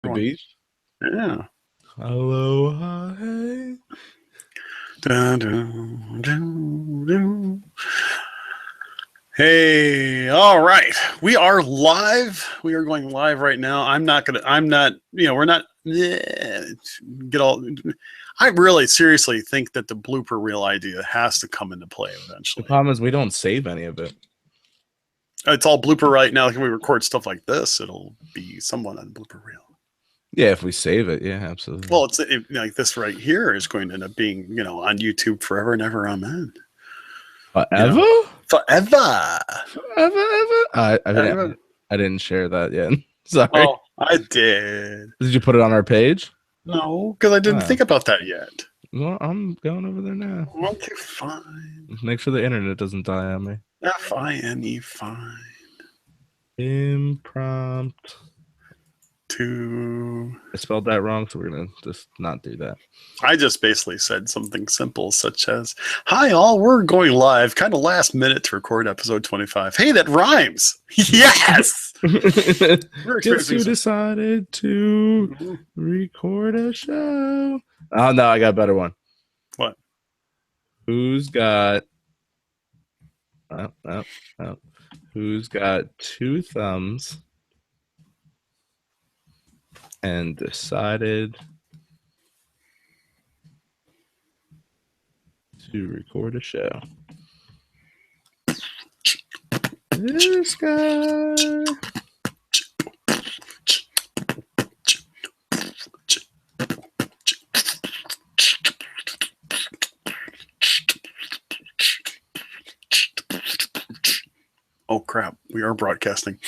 the beach? Yeah. Aloha, hey. Dun, dun, dun, dun. Hey, all right. We are live. We are going live right now. We're not get all. I really seriously think that the blooper reel idea has to come into play The eventually. problem is we don't save any of it. It's all blooper right now. When we record stuff like this, it'll be somewhat on blooper reel. Yeah, if we save it, yeah, absolutely. Well, like this right here is going to end up being, on YouTube forever and ever. Amen. Forever? Forever. Forever? I didn't share that yet. Sorry. Oh, I did. Did you put it on our page? No, because I didn't think about that yet. Well, I'm going over there now. Okay, fine. Make sure the internet doesn't die on me. Fine, fine. Impromptu. I spelled that wrong, so we're going to just not do that. I just basically said something simple, such as, "Hi, all, we're going live, kind of last minute to record episode 25. Hey, that rhymes. Yes! Guess who decided to record a show? Oh, no, I got a better one. What? Who's got... Who's got two thumbs and decided to record a show? This guy. Oh crap, we are broadcasting.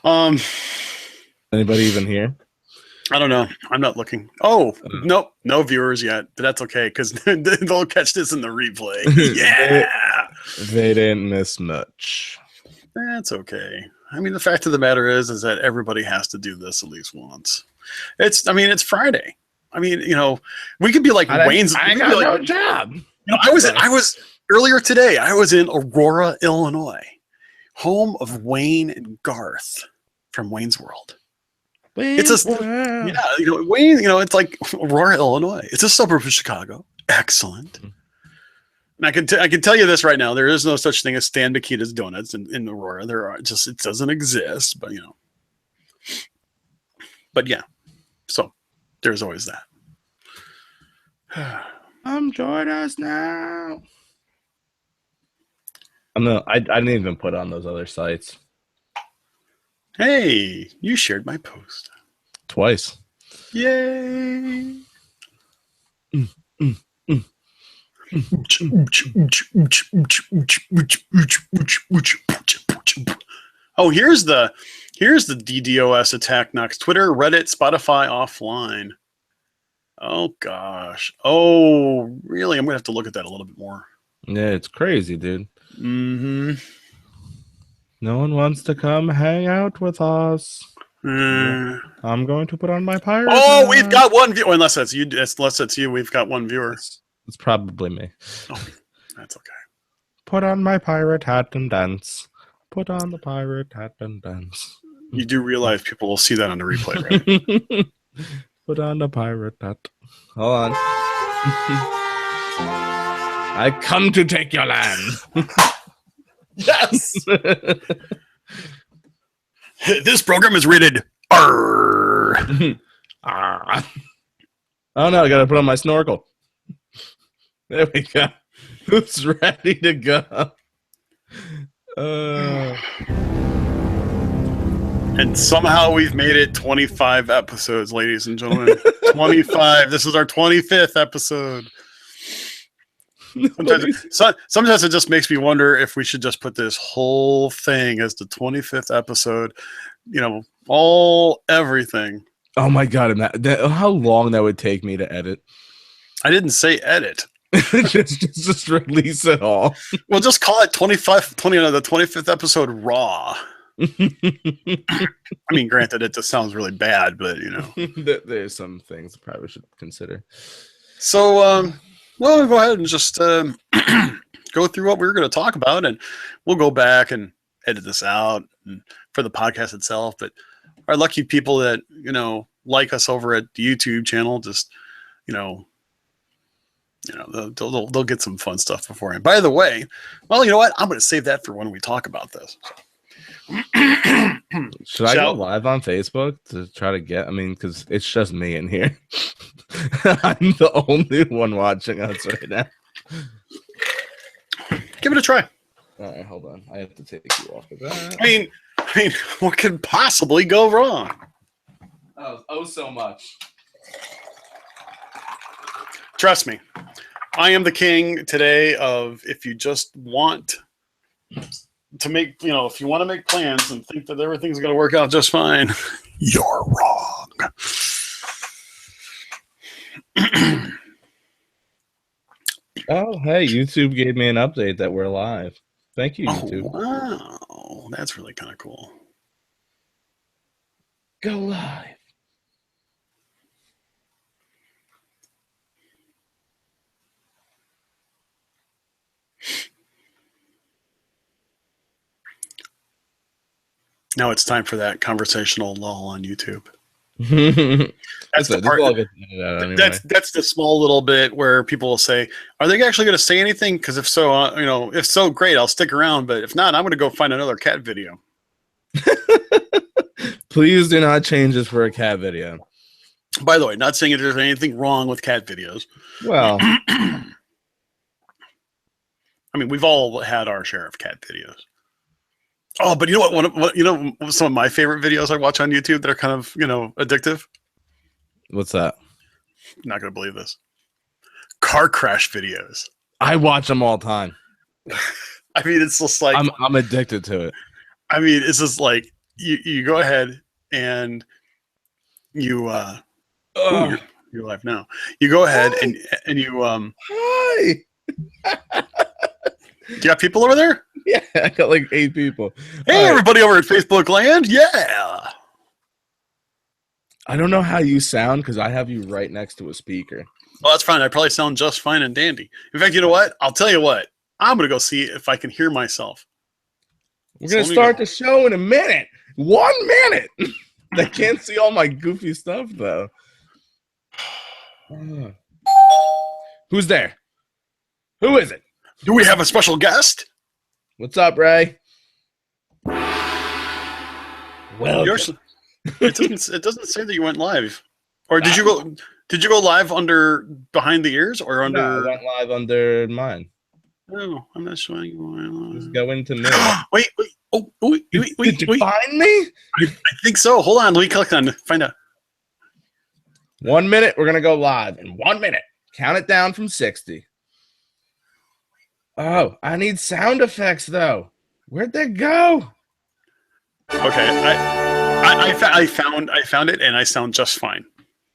Anybody even here? I don't know. I'm not looking. Oh, nope. No viewers yet. But that's okay, because they'll catch this in the replay. Yeah! They didn't miss much. That's okay. I mean, the fact of the matter is that everybody has to do this at least once. It's Friday. I mean, we could be like Wayne's. I got no job. I was earlier today. I was in Aurora, Illinois, home of Wayne and Garth from Wayne's World. Wayne, it's Wayne. It's like Aurora, Illinois. It's a suburb of Chicago. Excellent. And I can tell you this right now: there is no such thing as Stan Mikita's Donuts in Aurora. It doesn't exist. But yeah, so there's always that. Join us now. I didn't even put on those other sites. Hey, you shared my post. Twice. Yay. Oh, here's the DDoS attack knocks Twitter, Reddit, Spotify offline. Oh gosh. Oh, really? I'm gonna have to look at that a little bit more. Yeah, it's crazy, dude. Mm-hmm. No one wants to come hang out with us. I'm going to put on my pirate. Oh, we've got one viewer. Unless that's you, we've got one viewer. It's probably me. Oh, that's okay. Put on my pirate hat and dance. Put on the pirate hat and dance. You do realize people will see that on the replay, right? Put on the pirate hat. Hold on. I come to take your land. Yes. This program is rated R. Oh no, I gotta put on my snorkel. There we go. Who's ready to go? And somehow we've made it 25 episodes, ladies and gentlemen. 25. This is our 25th episode. Sometimes it just makes me wonder if we should just put this whole thing as the 25th episode, everything. Oh my god, how long that would take me to edit. I didn't say edit. just release it all. Well, just call it the 25th episode raw. I mean, granted, it just sounds really bad, but there's some things I probably should consider. So, we'll go ahead and just go through what we were going to talk about, and we'll go back and edit this out for the podcast itself. But our lucky people that, like us over at the YouTube channel, just, they'll get some fun stuff beforehand. By the way, well, you know what? I'm going to save that for when we talk about this. Should I go live on Facebook to try to get? I mean, because it's just me in here. I'm the only one watching us right now. Give it a try. All right, hold on. I have to take you off of that. I mean, what could possibly go wrong? Oh, so much. Trust me, I am the king today of if you just want to make, if you want to make plans and think that everything's going to work out just fine, you're wrong. Oh, hey, YouTube gave me an update that we're live. Thank you, YouTube. Oh, wow. That's really kind of cool. Go live. Now it's time for that conversational lull on YouTube. That's the part. That's the small little bit where people will say, "Are they actually going to say anything?" Because if so, if so, great, I'll stick around. But if not, I'm going to go find another cat video. Please do not change this for a cat video. By the way, not saying there's anything wrong with cat videos. Well, I mean, we've all had our share of cat videos. Oh, but you know what? Some of my favorite videos I watch on YouTube that are kind of, addictive. What's that? I'm not going to believe this. Car crash videos. I watch them all the time. I mean, it's just like I'm addicted to it. I mean, it's just like you go ahead and you you're live now. You go ahead and you Hi. Do you have people over there? Yeah, I got like 8 people. Hey, everybody over at Facebook land. Yeah. I don't know how you sound because I have you right next to a speaker. Well, that's fine. I probably sound just fine and dandy. In fact, you know what? I'll tell you what. I'm going to go see if I can hear myself. We're going to start the show in a minute. 1 minute. They can't see all my goofy stuff, though. Who's there? Who is it? Do we have a special guest? What's up, Ray? Well, it doesn't say that you went live, or did you go? Did you go live under behind the ears or under? No, I went live under mine. No, I'm not showing you. Just go into me. Wait! Oh, wait! Did you find me? I think so. Hold on. Let me click on find out. 1 minute. We're gonna go live in 1 minute. Count it down from 60. Oh, I need sound effects though. Where'd they go? Okay, I found it, and I sound just fine.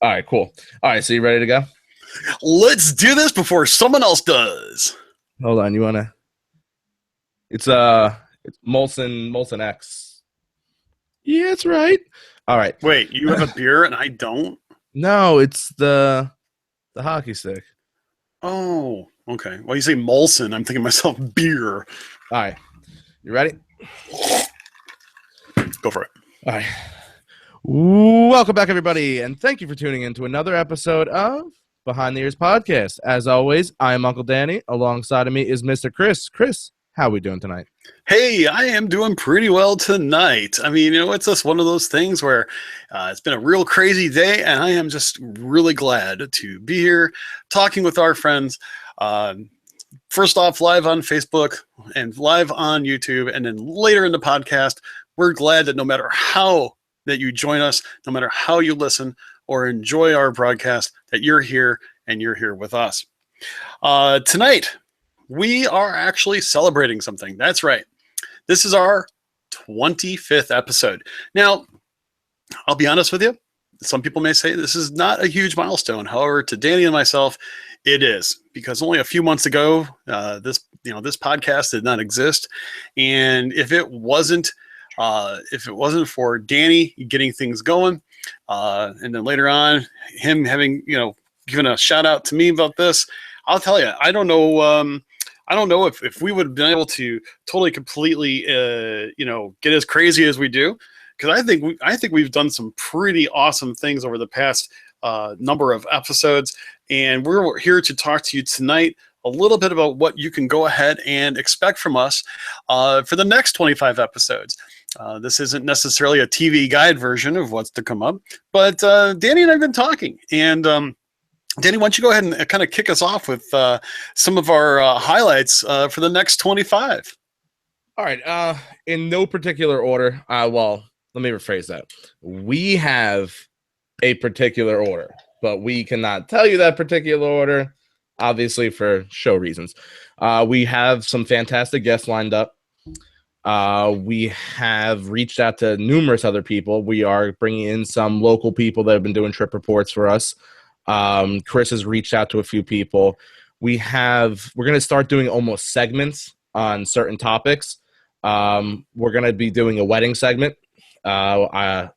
All right, cool. All right, so you ready to go? Let's do this before someone else does. Hold on, you wanna? It's Molson X. Yeah, that's right. All right. Wait, you have a beer and I don't? No, it's the hockey stick. Oh, okay. Well, you say Molson, I'm thinking to myself beer. All right. You ready? Go for it. All right. Welcome back, everybody, and thank you for tuning in to another episode of Behind the Ears Podcast. As always, I am Uncle Danny. Alongside of me is Mr. Chris. Chris, how are we doing tonight? Hey, I am doing pretty well tonight. I mean, it's just one of those things where it's been a real crazy day, and I am just really glad to be here talking with our friends. First off, live on Facebook and live on YouTube, and then later in the podcast. We're glad that no matter how that you join us, no matter how you listen or enjoy our broadcast, that you're here and you're here with us. Tonight, we are actually celebrating something. That's right. This is our 25th episode. Now, I'll be honest with you. Some people may say this is not a huge milestone. However, to Danny and myself, it is, because only a few months ago, this podcast did not exist. And if it wasn't for Danny getting things going, and then later on him having, given a shout out to me about this, I'll tell you, I don't know if we would have been able to totally, completely, get as crazy as we do. because I think we've done some pretty awesome things over the past number of episodes, and we're here to talk to you tonight a little bit about what you can go ahead and expect from us for the next 25 episodes. This isn't necessarily a TV guide version of what's to come up, but Danny and I have been talking, and Danny, why don't you go ahead and kind of kick us off with some of our highlights for the next 25? All right. In no particular order. Well, let me rephrase that. We have a particular order, but we cannot tell you that particular order, obviously, for show reasons. We have some fantastic guests lined up. We have reached out to numerous other people. We are bringing in some local people that have been doing trip reports for us. Chris has reached out to a few people. We're going to start doing almost segments on certain topics. We're going to be doing a wedding segment.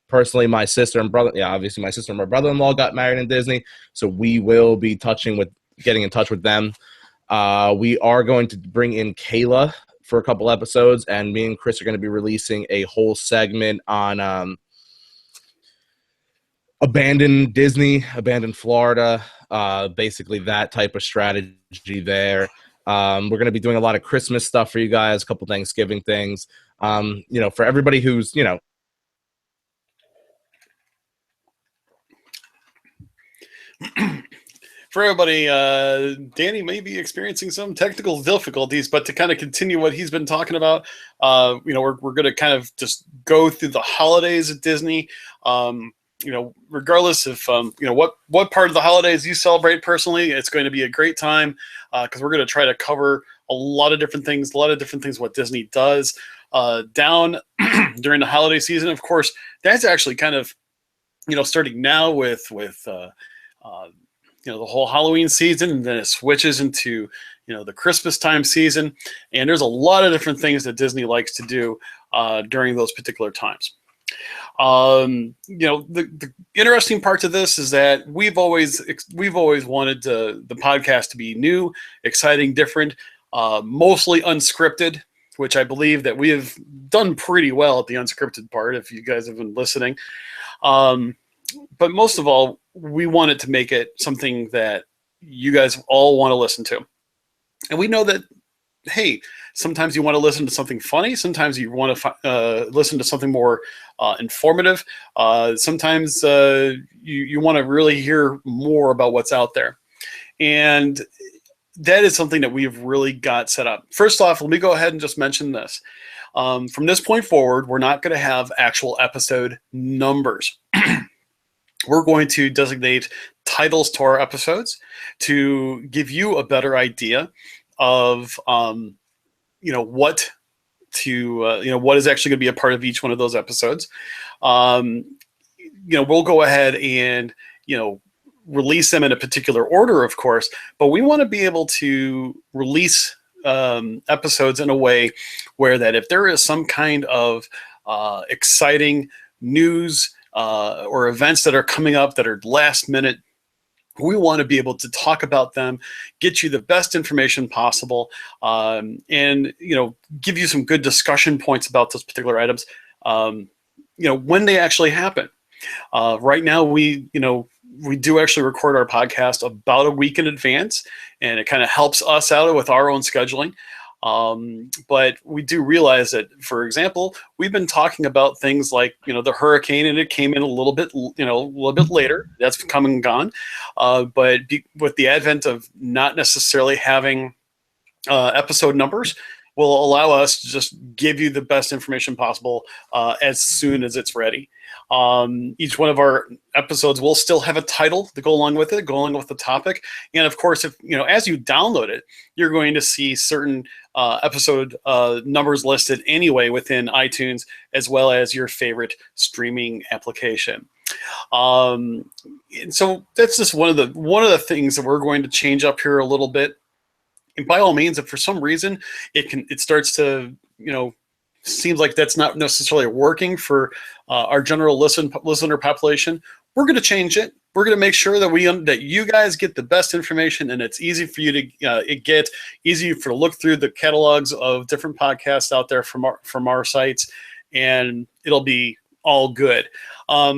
Personally, my sister and brother, obviously my sister and my brother-in-law got married in Disney, so we will be getting in touch with them. We are going to bring in Kayla for a couple episodes, and me and Chris are going to be releasing a whole segment on abandoned Disney, abandoned Florida, basically that type of strategy there. We're going to be doing a lot of Christmas stuff for you guys, a couple Thanksgiving things. For everybody who's, For everybody, Danny may be experiencing some technical difficulties, but to kind of continue what he's been talking about, we're going to kind of just go through the holidays at Disney. Regardless of what part of the holidays you celebrate personally, it's going to be a great time because we're going to try to cover a lot of different things what Disney does down during the holiday season. Of course, that's actually kind of starting now with the whole Halloween season, and then it switches into the Christmas time season, and there's a lot of different things that Disney likes to do during those particular times. The interesting part to this is that we've always wanted the podcast to be new, exciting, different, mostly unscripted, which I believe that we have done pretty well at the unscripted part if you guys have been listening. But most of all, we wanted to make it something that you guys all want to listen to. And we know that, hey, sometimes you want to listen to something funny. Sometimes you want to listen to something more informative. Sometimes you want to really hear more about what's out there. And that is something that we've really got set up. First off, let me go ahead and just mention this. From this point forward, we're not going to have actual episode numbers. We're going to designate titles to our episodes to give you a better idea of what is actually going to be a part of each one of those episodes. We'll go ahead and release them in a particular order, of course, but we want to be able to release episodes in a way where that if there is some kind of exciting news or events that are coming up that are last minute, we want to be able to talk about them, get you the best information possible, and give you some good discussion points about those particular items. When they actually happen. Right now, we do actually record our podcast about a week in advance, and it kind of helps us out with our own scheduling. But we do realize that, for example, we've been talking about things like, the hurricane, and it came in a little bit later. That's come and gone. But with the advent of not necessarily having episode numbers, will allow us to just give you the best information possible as soon as it's ready. Each one of our episodes will still have a title to go along with it, go along with the topic. And of course, if as you download it, you're going to see certain episode numbers listed anyway within iTunes, as well as your favorite streaming application. And so that's just one of the things that we're going to change up here a little bit. And by all means, if for some reason it starts to seems like that's not necessarily working for our general listener population, we're going to change it. We're going to make sure that you guys get the best information, and it's easy for you to get, easy for to look through the catalogs of different podcasts out there from our sites, and it'll be all good. But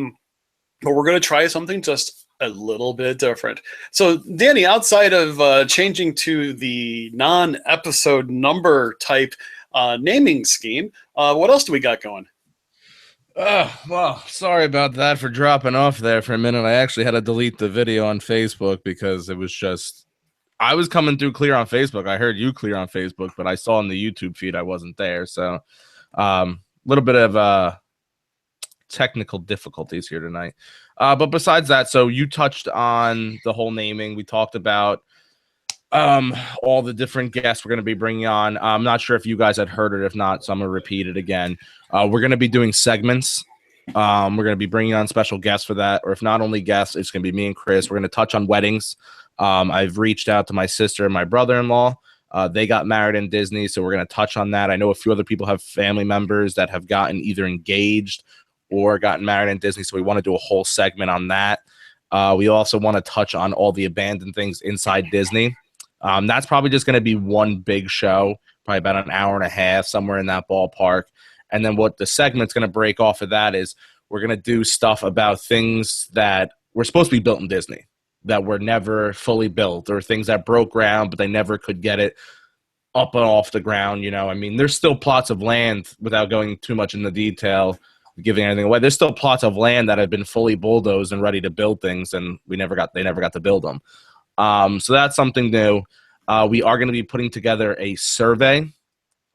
we're going to try something just a little bit different. So, Danny, outside of changing to the non-episode number type naming scheme, what else do we got going? Well, sorry about that for dropping off there for a minute. I actually had to delete the video on Facebook because it was just, I was coming through clear on Facebook. I heard you clear on Facebook, but I saw in the YouTube feed I wasn't there. So, a little bit of technical difficulties here tonight. But besides that, so you touched on the whole naming. We talked about all the different guests we're going to be bringing on. I'm not sure if you guys had heard it. If not, so I'm going to repeat it again. We're going to be doing segments. We're going to be bringing on special guests for that, or if not only guests, it's going to be me and Chris. We're going to touch on weddings. I've reached out to my sister and my brother-in-law. They got married in Disney, so we're going to touch on that. I know a few other people have family members that have gotten either engaged or gotten married in Disney, so we want to do a whole segment on that. We also want to touch on all the abandoned things inside Disney. That's probably just going to be one big show, probably about an hour and a half, somewhere in that ballpark. And then what the segment's going to break off of that is we're going to do stuff about things that were supposed to be built in Disney that were never fully built, or things that broke ground, but they never could get it up and off the ground. You know, I mean, there's still plots of land, without going too much into detail, giving anything away. There's still plots of land that have been fully bulldozed and ready to build things, and they never got to build them. So that's something new. We are going to be putting together a survey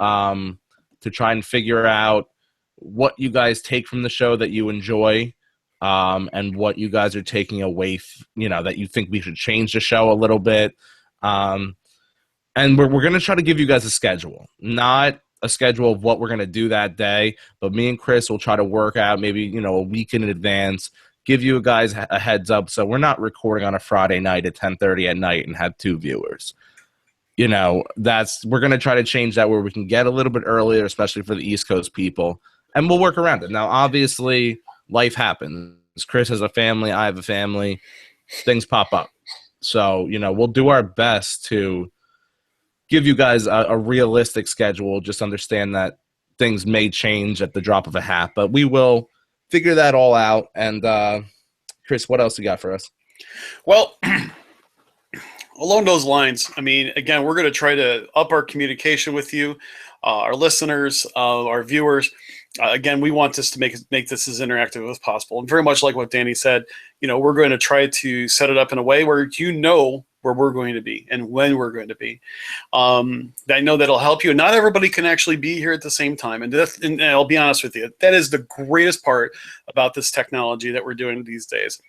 to try and figure out what you guys take from the show that you enjoy, and what you guys are taking away, that you think we should change the show a little bit. And we're going to try to give you guys a schedule, not a schedule of what we're going to do that day, but me and Chris will try to work out maybe, a week in advance, give you guys a heads up, so we're not recording on a Friday night at 10:30 at night and have 2 viewers. We're going to try to change that where we can get a little bit earlier, especially for the East Coast people, and we'll work around it. Now, obviously, life happens. Chris has a family, I have a family, things pop up. So, we'll do our best to give you guys a realistic schedule. Just understand that things may change at the drop of a hat, but we will figure that all out. And Chris, what else you got for us? Well, along those lines, I mean, again, we're going to try to up our communication with you, our listeners, our viewers. Again, we want this to make this as interactive as possible. And very much like what Danny said, we're going to try to set it up in a way where where we're going to be and when we're going to be. I know that'll help you. Not everybody can actually be here at the same time. And I'll be honest with you, that is the greatest part about this technology that we're doing these days.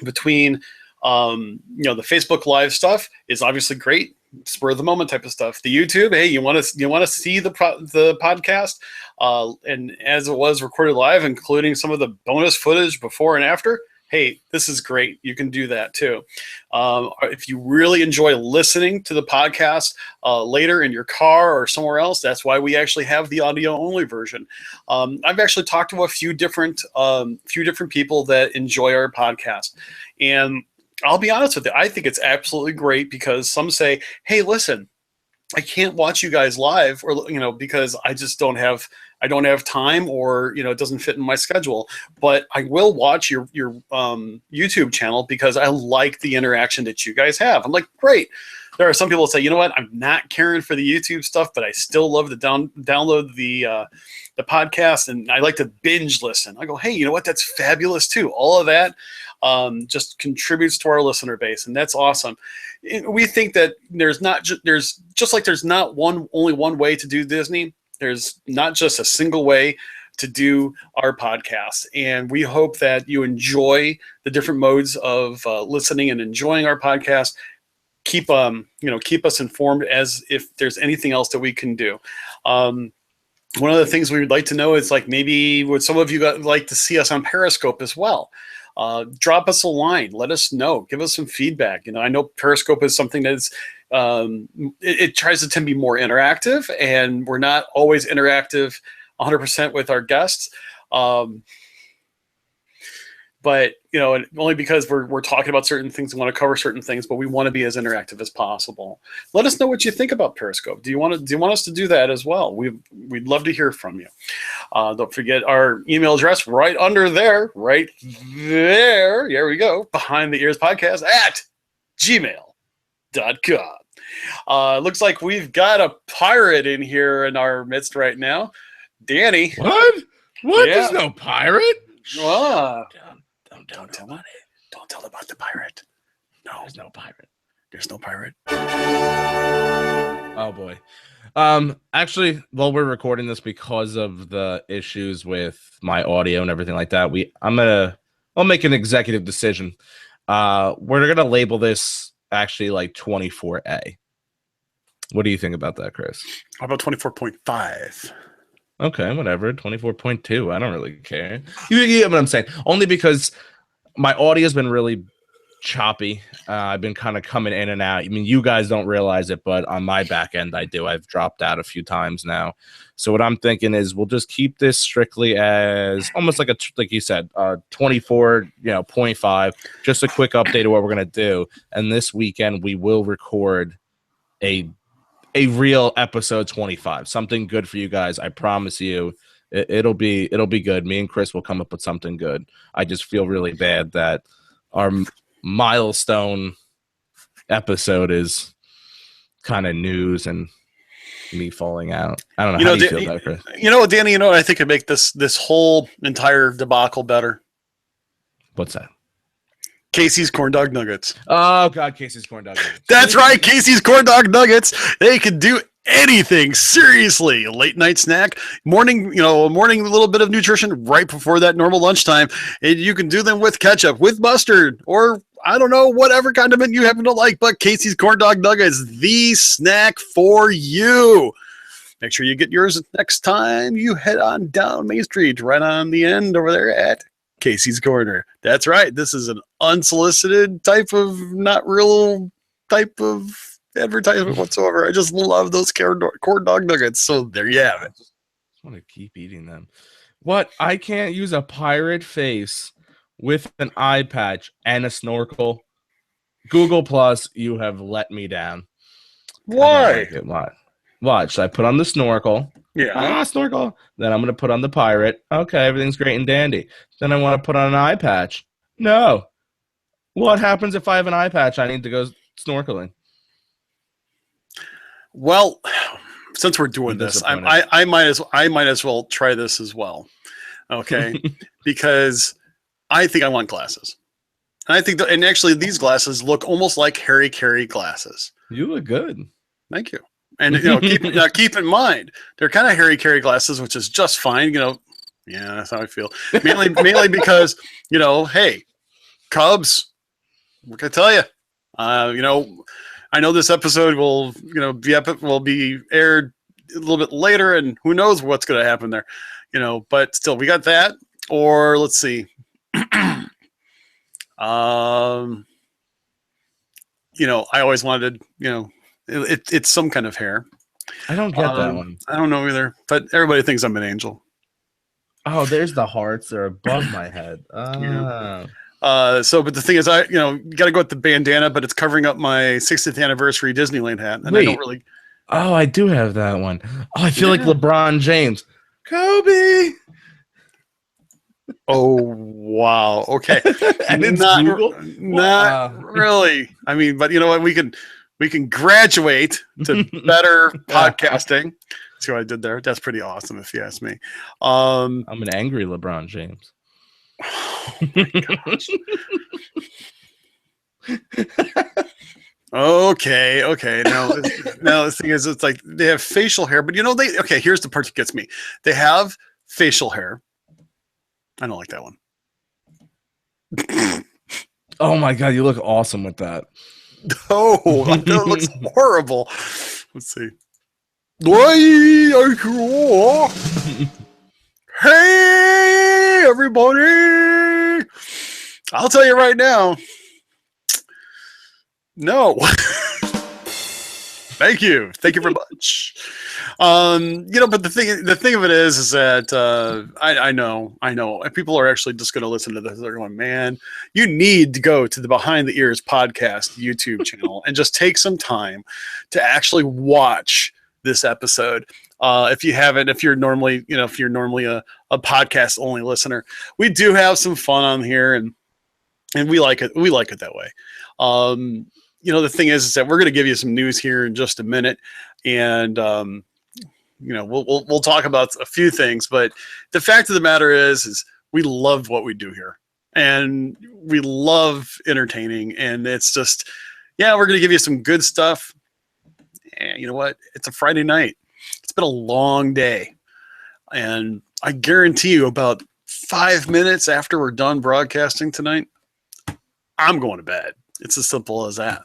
Between the Facebook Live stuff is obviously great, spur of the moment type of stuff. The YouTube, hey, you want to see the podcast, and as it was recorded live, including some of the bonus footage before and after. Hey, this is great. You can do that too. If you really enjoy listening to the podcast later in your car or somewhere else, that's why we actually have the audio only version. I've actually talked to a few different people that enjoy our podcast, and I'll be honest with you, I think it's absolutely great because some say, hey, listen, I can't watch you guys live, or because I just don't have time, or it doesn't fit in my schedule. But I will watch your YouTube channel because I like the interaction that you guys have. I'm like, great. There are some people that say, you know what, I'm not caring for the YouTube stuff, but I still love to download the podcast, and I like to binge listen. I go, hey, you know what, that's fabulous too. All of that just contributes to our listener base, and that's awesome. We think that there's not only one way to do Disney. There's not just a single way to do our podcast, and we hope that you enjoy the different modes of listening and enjoying our podcast. Keep us informed as if there's anything else that we can do. One of the things we would like to know is, like, maybe would some of you like to see us on Periscope as well? Drop us a line. Let us know. Give us some feedback. I know Periscope is something that's it tries to be more interactive, and we're not always interactive 100% with our guests. But but and only because we're talking about certain things, we want to cover certain things, but we want to be as interactive as possible. Let us know what you think about Periscope. Do you want us to do that as well? We'd love to hear from you. Don't forget our email address right under there, right there. Here we go. Behind the Ears Podcast at gmail.com. Looks like we've got a pirate in here in our midst right now. Danny. What? Yeah. There's no pirate? Don't tell about it. Don't tell about the pirate. No. There's no pirate. There's no pirate. Oh boy. Actually, while we're recording this, because of the issues with my audio and everything like that, I'll make an executive decision. We're gonna label this actually like 24A. What do you think about that, Chris? How about 24.5? Okay, whatever. 24.2. I don't really care. You get what I'm saying? Only because my audio has been really choppy. I've been kind of coming in and out. I mean, you guys don't realize it, but on my back end, I do. I've dropped out a few times now. So what I'm thinking is we'll just keep this strictly as almost like like you said, 24, 0.5. Just a quick update of what we're gonna do. And this weekend we will record a real episode 25, something good for you guys. I promise you, it'll be good. Me and Chris will come up with something good. I just feel really bad that our milestone episode is kind of news and me falling out. I don't know. How do you feel about it, Chris? Danny, I think could make this whole entire debacle better. What's that? Casey's corn dog nuggets. Oh God, Casey's corn dog nuggets. That's right, Casey's corn dog nuggets. They can do anything. Seriously, a late night snack, morning little bit of nutrition right before that normal lunchtime, and you can do them with ketchup, with mustard, or I don't know, whatever condiment you happen to like. But Casey's corn dog nuggets, the snack for you. Make sure you get yours next time you head on down Main Street, right on the end over there at Casey's Corner. That's right. This is an unsolicited type of, not real type of advertisement whatsoever. I just love those corn dog nuggets. So there you have it. I just want to keep eating them. What? I can't use a pirate face with an eye patch and a snorkel. Google Plus, you have let me down. Why? Watch. I put on the snorkel. Yeah. Snorkel. Then I'm going to put on the pirate. Okay, everything's great and dandy. Then I want to put on an eye patch. No. What happens if I have an eye patch? I need to go snorkeling. Well, since we're doing this, I might as well try this as well. Okay, because I think I want glasses. And I think and actually these glasses look almost like Harry Carey glasses. You look good. Thank you. And keep in mind, they're kind of Harry Carey glasses, which is just fine. Yeah, that's how I feel. Mainly because hey, Cubs. What can I tell you? I know this episode will be aired a little bit later, and who knows what's going to happen there. But still, we got that. Or let's see. I always wanted it's some kind of hair. I don't get that one. I don't know either, but everybody thinks I'm an angel. Oh, there's the hearts. They're above my head. Yeah. But the thing is, you got to go with the bandana, but it's covering up my 60th anniversary Disneyland hat, and wait. I don't really. Oh, I do have that one. Oh, I feel like LeBron James. Kobe. Oh wow. Okay. And it's not Google? Not really. I mean, but you know what? We can graduate to better podcasting. See what I did there? That's pretty awesome, if you ask me. I'm an angry LeBron James. Oh my gosh. Okay. Now the thing is, it's like they have facial hair, but here's the part that gets me. They have facial hair. I don't like that one. Oh my God, you look awesome with that. Oh, that looks horrible. Let's see. Hey, everybody. I'll tell you right now. No. Thank you very much. But the thing of it is that I know, people are actually just going to listen to this. They're going, man, you need to go to the Behind the Ears podcast YouTube channel and just take some time to actually watch this episode. If you haven't, if you're normally a podcast only listener, we do have some fun on here, and we like it. We like it that way. The thing is that we're going to give you some news here in just a minute, and we'll talk about a few things. But the fact of the matter is we love what we do here, and we love entertaining. And it's just, we're going to give you some good stuff. And you know what? It's a Friday night. It's been a long day, and I guarantee you, about 5 minutes after we're done broadcasting tonight, I'm going to bed. It's as simple as that.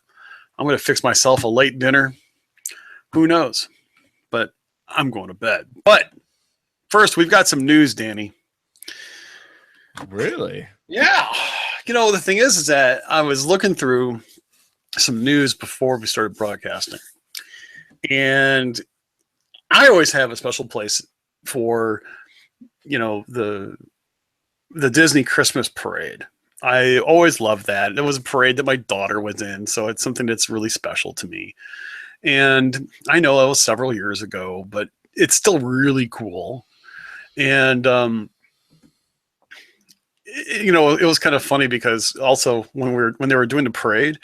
I'm going to fix myself a late dinner. Who knows? But I'm going to bed. But first, we've got some news, Danny. Really? Yeah. The thing is that I was looking through some news before we started broadcasting. And I always have a special place for, the Disney Christmas parade. I always loved that. It was a parade that my daughter was in, so it's something that's really special to me. And I know it was several years ago, but it's still really cool. And it was kind of funny because also when they were doing the parade,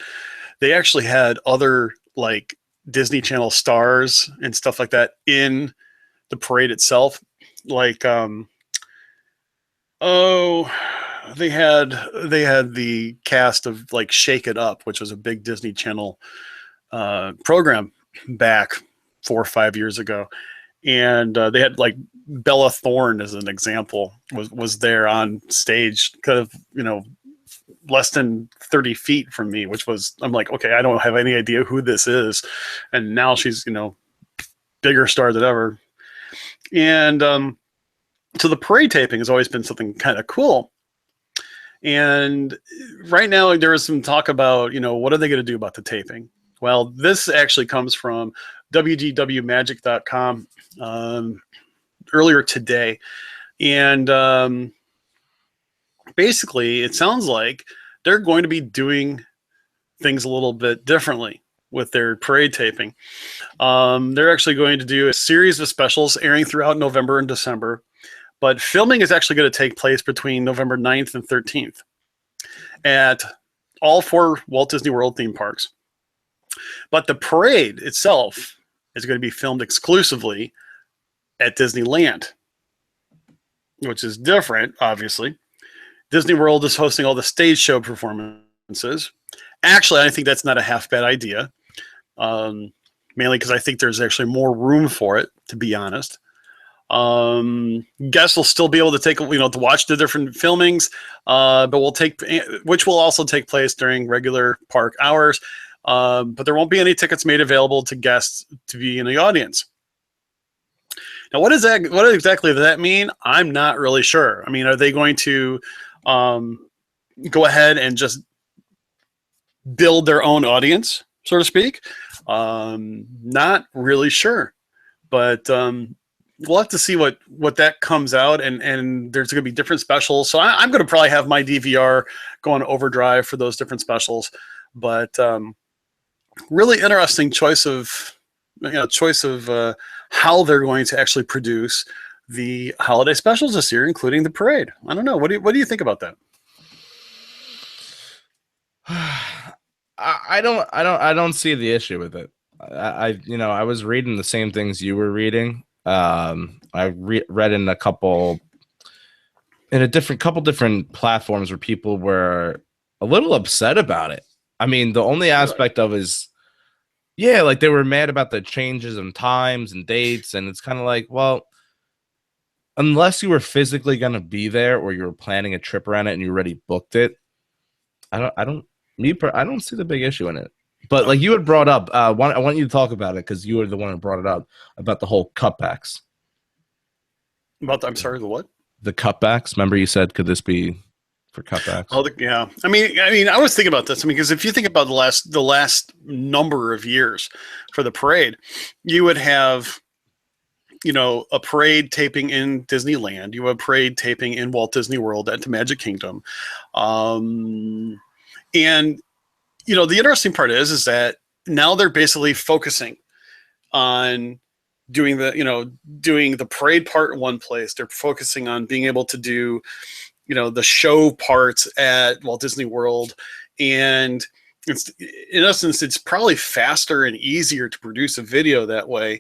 they actually had other like Disney Channel stars and stuff like that in the parade itself. Like they had the cast of like Shake It Up, which was a big Disney Channel program back 4 or 5 years ago, and they had like Bella Thorne as an example was there on stage, kind of less than 30 feet from me, which was, I'm like, okay, I don't have any idea who this is, and now she's bigger star than ever. And so the parade taping has always been something kind of cool. And right now there is some talk about, what are they going to do about the taping? Well, this actually comes from wdwmagic.com earlier today. And basically, it sounds like they're going to be doing things a little bit differently with their parade taping. They're actually going to do a series of specials airing throughout November and December. But filming is actually going to take place between November 9th and 13th at all 4 Walt Disney World theme parks. But the parade itself is going to be filmed exclusively at Disneyland, which is different, obviously. Disney World is hosting all the stage show performances. Actually, I think that's not a half bad idea, mainly because I think there's actually more room for it, to be honest. Guests will still be able to take, to watch the different filmings, which will also take place during regular park hours. But there won't be any tickets made available to guests to be in the audience. Now, what exactly does that mean? I'm not really sure. I mean, are they going to go ahead and just build their own audience, so to speak? Not really sure, but we'll have to see what that comes out, and there's going to be different specials. So I'm going to probably have my DVR go on overdrive for those different specials. But really interesting choice of how they're going to actually produce the holiday specials this year, including the parade. I don't know. What do you think about that? I don't see the issue with it. I was reading the same things you were reading. I read in a couple different platforms where people were a little upset about it. I mean, the only aspect of is, like they were mad about the changes in times and dates, and it's kind of like, well, unless you were physically going to be there or you were planning a trip around it and you already booked it, I don't see the big issue in it. But like you had brought up, I want you to talk about it because you were the one who brought it up about the whole cutbacks. I'm sorry, the what? The cutbacks. Remember you said, could this be for cutbacks. Yeah. I mean, I was thinking about this. I mean, because if you think about the last number of years for the parade, you would have, a parade taping in Disneyland. You have a parade taping in Walt Disney World at the Magic Kingdom. And, the interesting part is that now they're basically focusing on doing the parade part in one place. They're focusing on being able to do, the show parts at Walt Disney World. And it's, in essence, it's probably faster and easier to produce a video that way.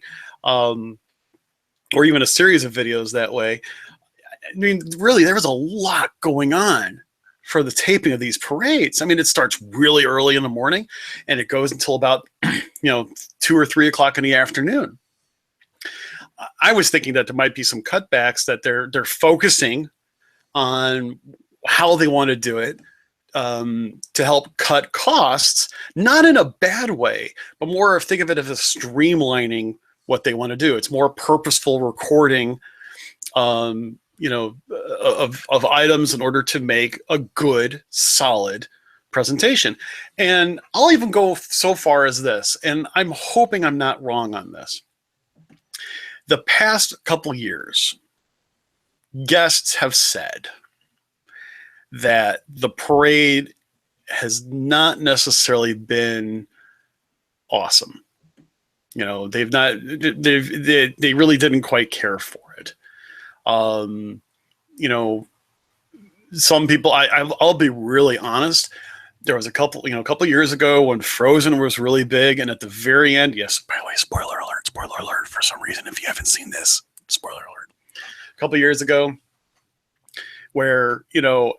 Or even a series of videos that way. I mean, really, there was a lot going on for the taping of these parades. I mean, it starts really early in the morning and it goes until about, 2 or 3 o'clock in the afternoon. I was thinking that there might be some cutbacks, that they're focusing on how they want to do it, to help cut costs, not in a bad way, but more think of it as a streamlining what they want to do. It's more purposeful recording, of items in order to make a good, solid presentation. And I'll even go so far as this, and I'm hoping I'm not wrong on this. The past couple years, guests have said that the parade has not necessarily been awesome. They really didn't quite care for it. Some people, I'll be really honest. There was a couple years ago when Frozen was really big, and at the very end, yes, by the way, spoiler alert for some reason, if you haven't seen this, spoiler alert. A couple years ago, where,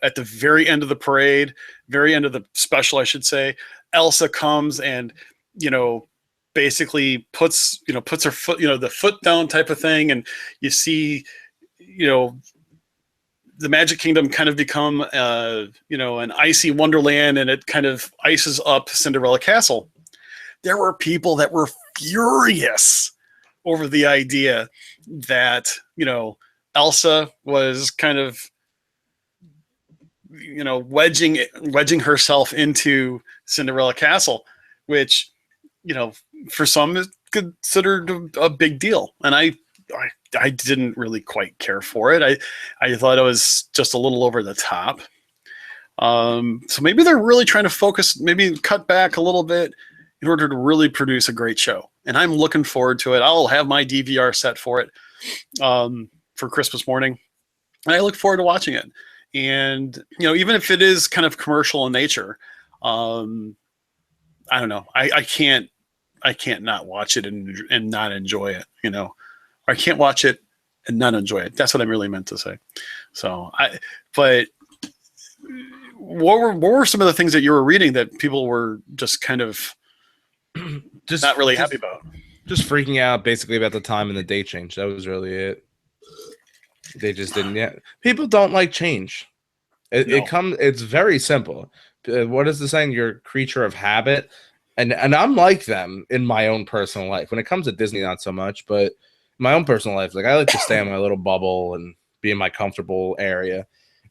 at the very end of the parade, very end of the special, I should say, Elsa comes and, basically puts her foot, the foot down type of thing. And you see, the Magic Kingdom kind of become, an icy wonderland, and it kind of ices up Cinderella Castle. There were people that were furious over the idea that, Elsa was kind of, wedging herself into Cinderella Castle, which, for some is considered a big deal. And I didn't really quite care for it. I thought it was just a little over the top. So maybe they're really trying to focus, maybe cut back a little bit in order to really produce a great show. And I'm looking forward to it. I'll have my DVR set for it for Christmas morning. And I look forward to watching it. And, even if it is kind of commercial in nature, I don't know. I can't not watch it and not enjoy it, I can't watch it and not enjoy it. That's what I really meant to say. So but what were some of the things that you were reading that people were just kind of not really happy about? Just freaking out basically about the time and the date change. That was really it. They just didn't yet. People don't like change. It's very simple. What is the saying? You're a creature of habit. And I'm like them in my own personal life. When it comes to Disney, not so much, but my own personal life, like I like to stay in my little bubble and be in my comfortable area.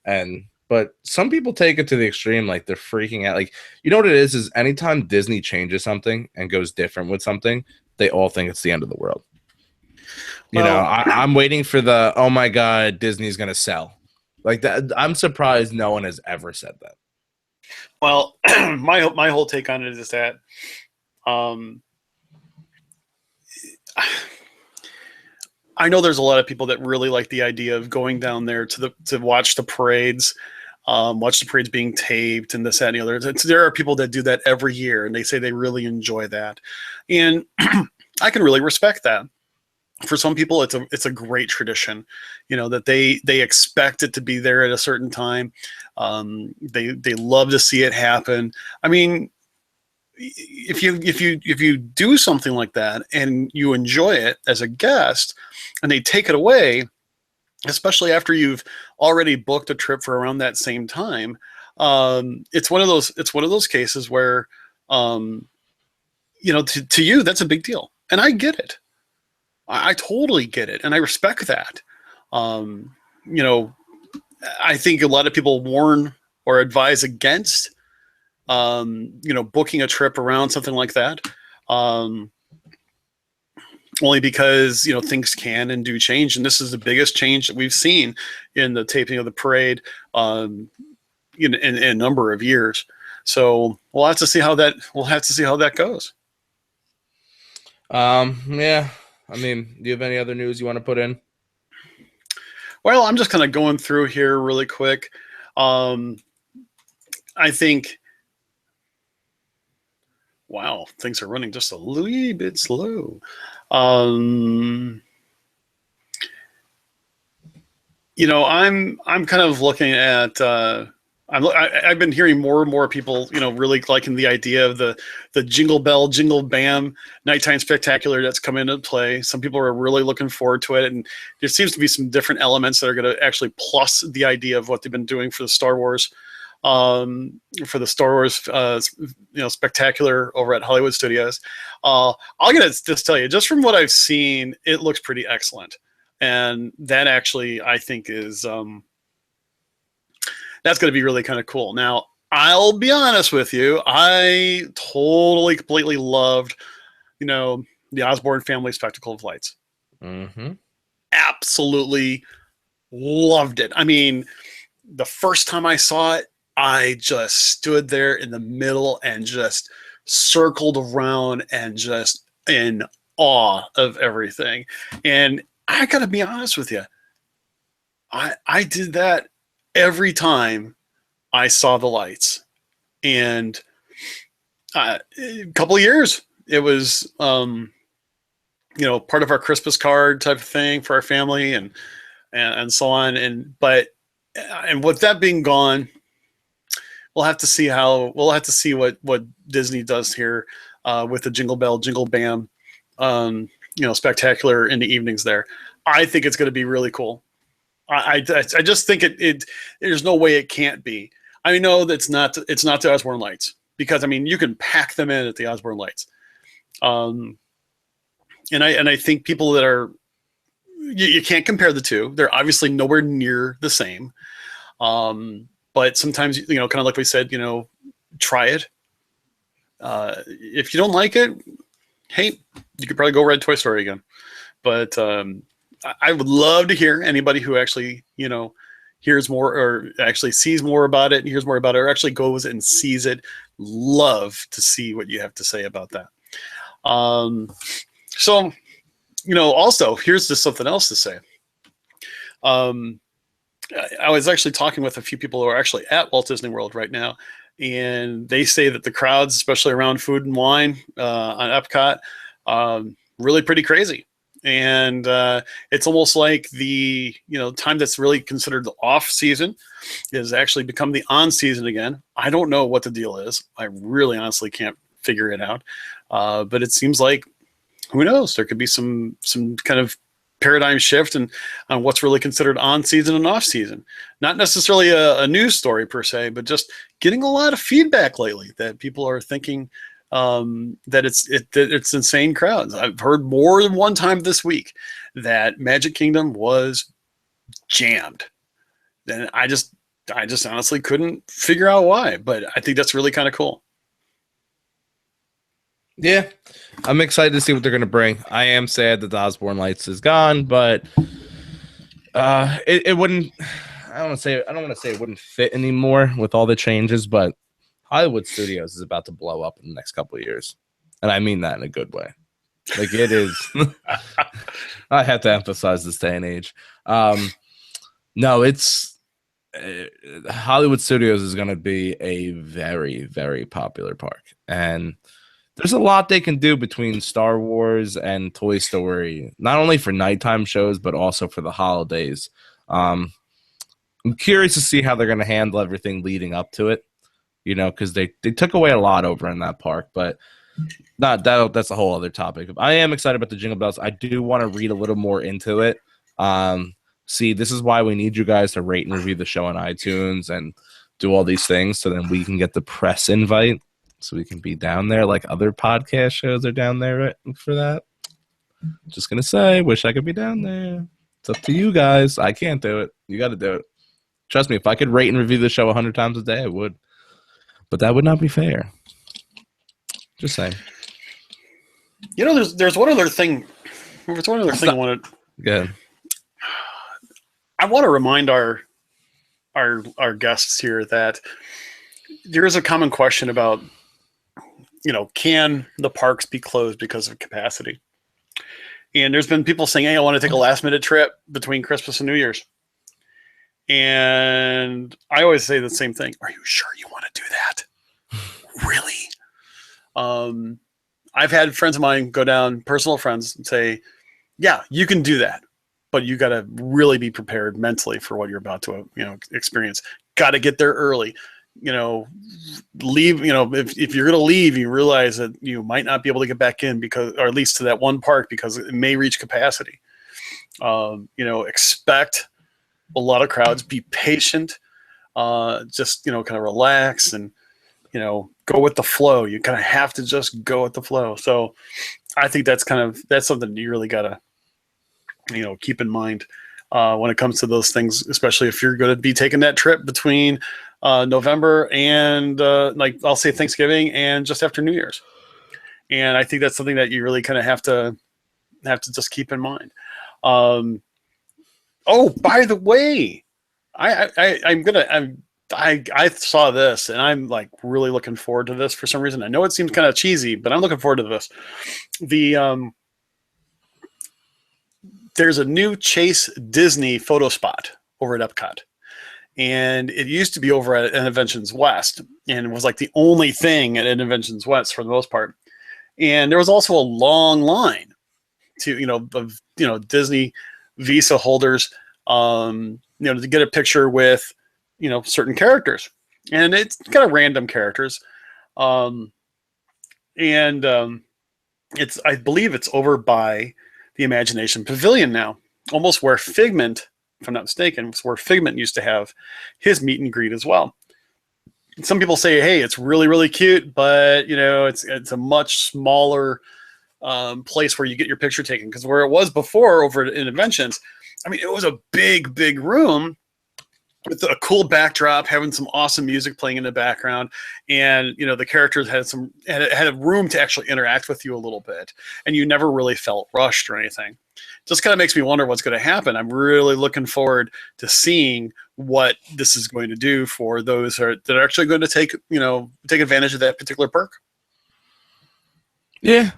But some people take it to the extreme, like they're freaking out. Like, you know what it is anytime Disney changes something and goes different with something, they all think it's the end of the world. I'm waiting for the, oh my God, Disney's going to sell. Like that. I'm surprised no one has ever said that. Well, my whole take on it is that I know there's a lot of people that really like the idea of going down there to watch the parades, being taped and this, that, and the other. There are people that do that every year, and they say they really enjoy that. And I can really respect that. For some people, it's a great tradition, that they expect it to be there at a certain time. They love to see it happen. I mean, if you do something like that and you enjoy it as a guest, and they take it away, especially after you've already booked a trip for around that same time, it's one of those cases where, to you that's a big deal, and I get it. I totally get it, and I respect that. I think a lot of people warn or advise against, booking a trip around something like that. Only because things can and do change, and this is the biggest change that we've seen in the taping of the parade in a number of years. So we'll have to see how that goes. Yeah. I mean, do you have any other news you want to put in? Well, I'm just kind of going through here really quick. I think, wow, things are running just a little bit slow. I'm kind of looking at. I've been hearing more and more people, really liking the idea of the Jingle Bell, Jingle Bam nighttime spectacular that's come into play. Some people are really looking forward to it, and there seems to be some different elements that are going to actually plus the idea of what they've been doing for the Star Wars, spectacular over at Hollywood Studios. I'm gonna just tell you, just from what I've seen, it looks pretty excellent, and that actually I think is. That's going to be really kind of cool. Now, I'll be honest with you. I totally, completely loved, the Osborne Family Spectacle of Lights. Mm-hmm. Absolutely loved it. I mean, the first time I saw it, I just stood there in the middle and just circled around and just in awe of everything. And I got to be honest with you. I did that every time I saw the lights, and a couple of years it was, part of our Christmas card type of thing for our family, and so on. And with that being gone, we'll have to see what Disney does here with the Jingle Bell, Jingle Bam, spectacular in the evenings there. I think it's going to be really cool. I just think it there's no way it can't be. I know that's not the Osborne Lights, because I mean you can pack them in at the Osborne Lights, and I think people that are you can't compare the two. They're obviously nowhere near the same, but sometimes kind of like we said, try it. If you don't like it, hey, you could probably go ride Toy Story again, but. I would love to hear anybody who actually, hears more or actually sees more about it, hears more about it, or actually goes and sees it. Love to see what you have to say about that. So, also, here's just something else to say. I was actually talking with a few people who are actually at Walt Disney World right now, and they say that the crowds, especially around food and wine on Epcot, really pretty crazy. And it's almost like the time that's really considered the off season is actually become the on season again. I don't know what the deal is. I really honestly can't figure it out. But it seems like, who knows, there could be some kind of paradigm shift on what's really considered on season and off season. Not necessarily a news story per se, but just getting a lot of feedback lately that people are thinking that it's insane crowds. I've heard more than one time this week that Magic Kingdom was jammed. And I just honestly couldn't figure out why, but I think that's really kind of cool. Yeah, I'm excited to see what they're going to bring. I am sad that the Osborne Lights is gone, but it wouldn't. I don't want to say it wouldn't fit anymore with all the changes, but Hollywood Studios is about to blow up in the next couple of years, and I mean that in a good way. Like it is. I have to emphasize this day and age. No, it's Hollywood Studios is going to be a very, very popular park, and there's a lot they can do between Star Wars and Toy Story, not only for nighttime shows, but also for the holidays. I'm curious to see how they're going to handle everything leading up to it, because they took away a lot over in that park, but that's a whole other topic. I am excited about the Jingle Bells. I do want to read a little more into it. See, this is why we need you guys to rate and review the show on iTunes and do all these things so then we can get the press invite. So we can be down there like other podcast shows are down there for that. Just going to say, wish I could be down there. It's up to you guys. I can't do it. You got to do it. Trust me, if I could rate and review the show 100 times a day, I would. But that would not be fair. Just saying. You know, there's one other thing. There's one other thing I wanted. Go ahead. I want to remind our guests here that there is a common question about, can the parks be closed because of capacity? And there's been people saying, hey, I want to take a last minute trip between Christmas and New Year's. And I always say the same thing. Are you sure you want to do that? Really? I've had friends of mine go down, personal friends, and say, yeah, you can do that. But you got to really be prepared mentally for what you're about to, experience. Got to get there early. Leave. If you're going to leave, you realize that you might not be able to get back in or at least to that one park because it may reach capacity. Expect a lot of crowds. Be patient. Just kind of relax and go with the flow. You kind of have to just go with the flow. So I think that's something you really got to keep in mind when it comes to those things, especially if you're going to be taking that trip between November and I'll say Thanksgiving and just after New Year's. And I think that's something that you really kind of have to just keep in mind. Oh, by the way, I saw this and I'm like really looking forward to this for some reason. I know it seems kind of cheesy, but I'm looking forward to this. There's a new Chase Disney photo spot over at Epcot. And it used to be over at Innoventions West. And it was like the only thing at Innoventions West for the most part. And there was also a long line of Disney Visa holders, to get a picture with, certain characters. And it's kind of random characters. I believe it's over by the Imagination Pavilion now, almost where Figment, if I'm not mistaken, was where Figment used to have his meet and greet as well. Some people say, hey, it's really, really cute, but it's a much smaller place where you get your picture taken. Because where it was before over at Inventions, it was a big, big room with a cool backdrop, having some awesome music playing in the background, and the characters had a room to actually interact with you a little bit, and you never really felt rushed or anything. Just kind of makes me wonder what's going to happen. I'm really looking forward to seeing what this is going to do for those that are actually going to take advantage of that particular perk. Yeah,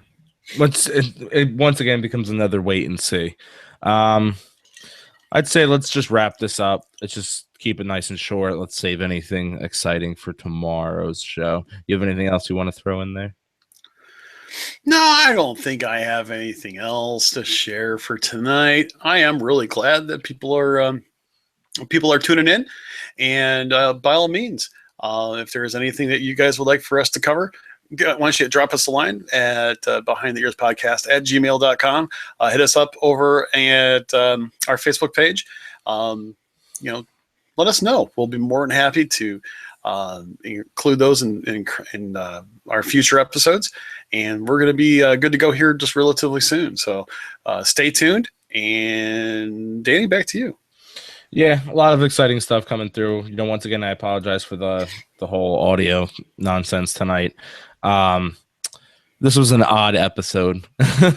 it once again becomes another wait and see. I'd say let's just wrap this up. Let's just keep it nice and short. Let's save anything exciting for tomorrow's show. You have anything else you want to throw in there? No, I don't think I have anything else to share for tonight. I am really glad that people are tuning in, and by all means, if there is anything that you guys would like for us to cover, why don't you drop us a line at behindtheearspodcast@gmail.com. Hit us up over at our Facebook page. Let us know. We'll be more than happy to include those in our future episodes. And we're going to be good to go here just relatively soon. So stay tuned. And Danny, back to you. Yeah, a lot of exciting stuff coming through. Once again, I apologize for the whole audio nonsense tonight. This was an odd episode. I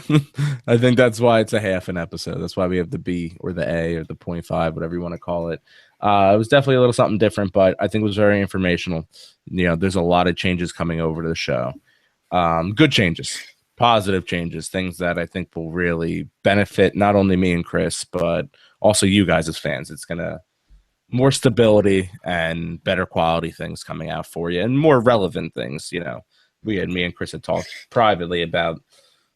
think that's why it's a half an episode. That's why we have the B or the A or the 0.5, whatever you want to call it. It was definitely a little something different, but I think it was very informational. There's a lot of changes coming over to the show. Good changes, positive changes, things that I think will really benefit not only me and Chris, but also you guys as fans. It's going to more stability and better quality things coming out for you and more relevant things. Me and Chris had talked privately about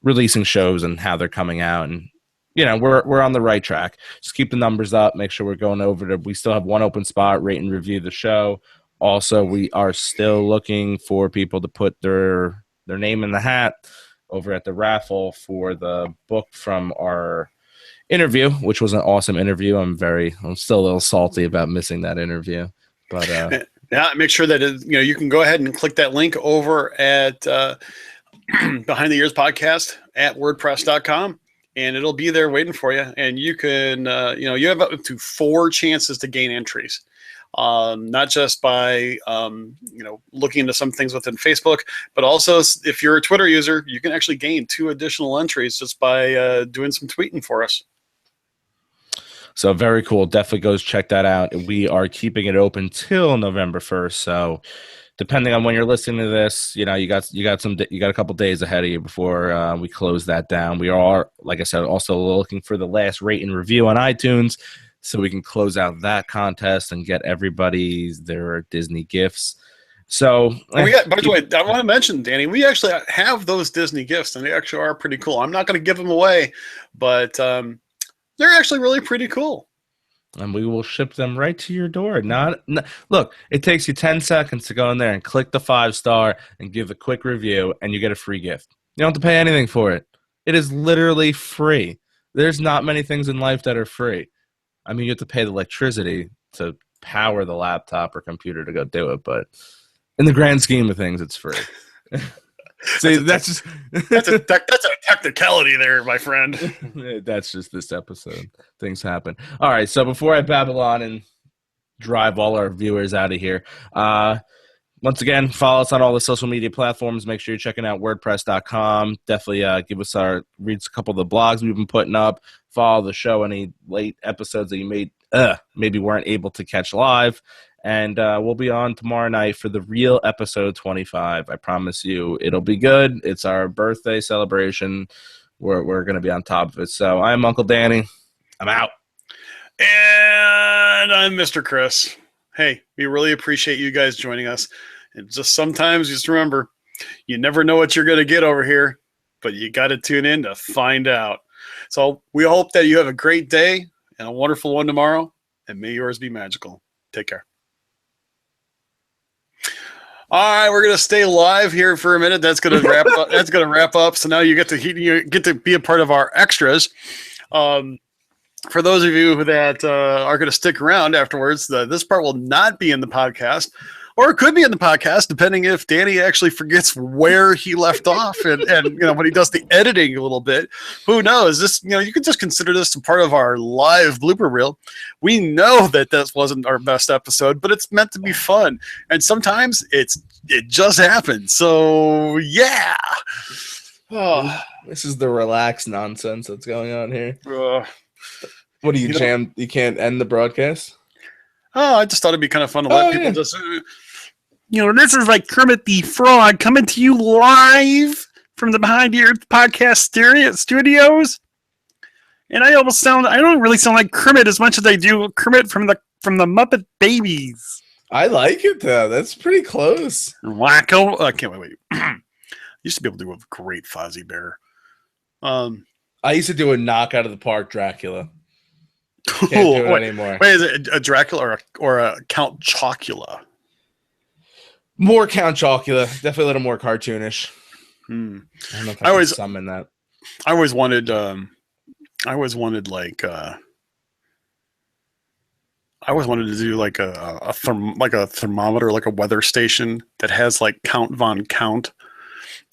releasing shows and how they're coming out, and we're on the right track. Just keep the numbers up. Make sure we're going over to. We still have one open spot. Rate and review the show. Also, we are still looking for people to put their name in the hat over at the raffle for the book from our interview, which was an awesome interview. I'm still a little salty about missing that interview, but yeah, make sure that you can go ahead and click that link over at Behind the Ears Podcast at WordPress.com, and it'll be there waiting for you. And you can you have up to 4 chances to gain entries. not just by looking into some things within Facebook, but also if you're a Twitter user, you can actually gain 2 additional entries just by doing some tweeting for us. So very cool. Definitely goes check that out. We are keeping it open till November 1st. So depending on when you're listening to this, you got a couple days ahead of you before we close that down. We are, like I said, also looking for the last rate and review on iTunes so we can close out that contest and get everybody their Disney gifts. So by the way, I want to mention, Danny, we actually have those Disney gifts, and they actually are pretty cool. I'm not going to give them away, but they're actually really pretty cool. And we will ship them right to your door. Look, it takes you 10 seconds to go in there and click the 5-star and give a quick review, and you get a free gift. You don't have to pay anything for it. It is literally free. There's not many things in life that are free. I mean, you have to pay the electricity to power the laptop or computer to go do it, but in the grand scheme of things, it's free. See, that's a technicality there, my friend. That's just this episode. Things happen. All right, so before I babble on and drive all our viewers out of here, once again, follow us on all the social media platforms. Make sure you're checking out WordPress.com. Definitely read a couple of the blogs we've been putting up. Follow the show, any late episodes that you maybe weren't able to catch live. And we'll be on tomorrow night for the real episode 25. I promise you it'll be good. It's our birthday celebration. We're going to be on top of it. So I'm Uncle Danny. I'm out. And I'm Mr. Chris. Hey, we really appreciate you guys joining us. And sometimes just remember, you never know what you're going to get over here, but you got to tune in to find out. So we hope that you have a great day and a wonderful one tomorrow, and may yours be magical. Take care. All right, we're gonna stay live here for a minute. That's gonna wrap up. That's gonna wrap up. So now you get to be a part of our extras. For those of you that are gonna stick around afterwards, this part will not be in the podcast, or it could be in the podcast, depending if Danny actually forgets where he left off, and when he does the editing a little bit. Who knows? This you can just consider this a part of our live blooper reel. We know that this wasn't our best episode, but it's meant to be fun, and sometimes it just happens. So yeah. Oh, this is the relaxed nonsense that's going on here. What do you jam? You can't end the broadcast? Oh, I just thought it'd be kind of fun to let people just. This is like Kermit the Frog coming to you live from the Behind the Earth podcast studios. And I don't really sound like Kermit as much as I do Kermit from the Muppet Babies. I like it though. That's pretty close. Wacko. I can't wait. Used to be able to do a great Fozzie Bear. I used to do a knock out of the park Dracula. Can't do it anymore. Wait, is it a Dracula or a Count Chocula? More Count Chocula. Definitely a little more cartoonish. I don't know if I can summon that. I always wanted to do like a thermometer, like a weather station that has like Count Von Count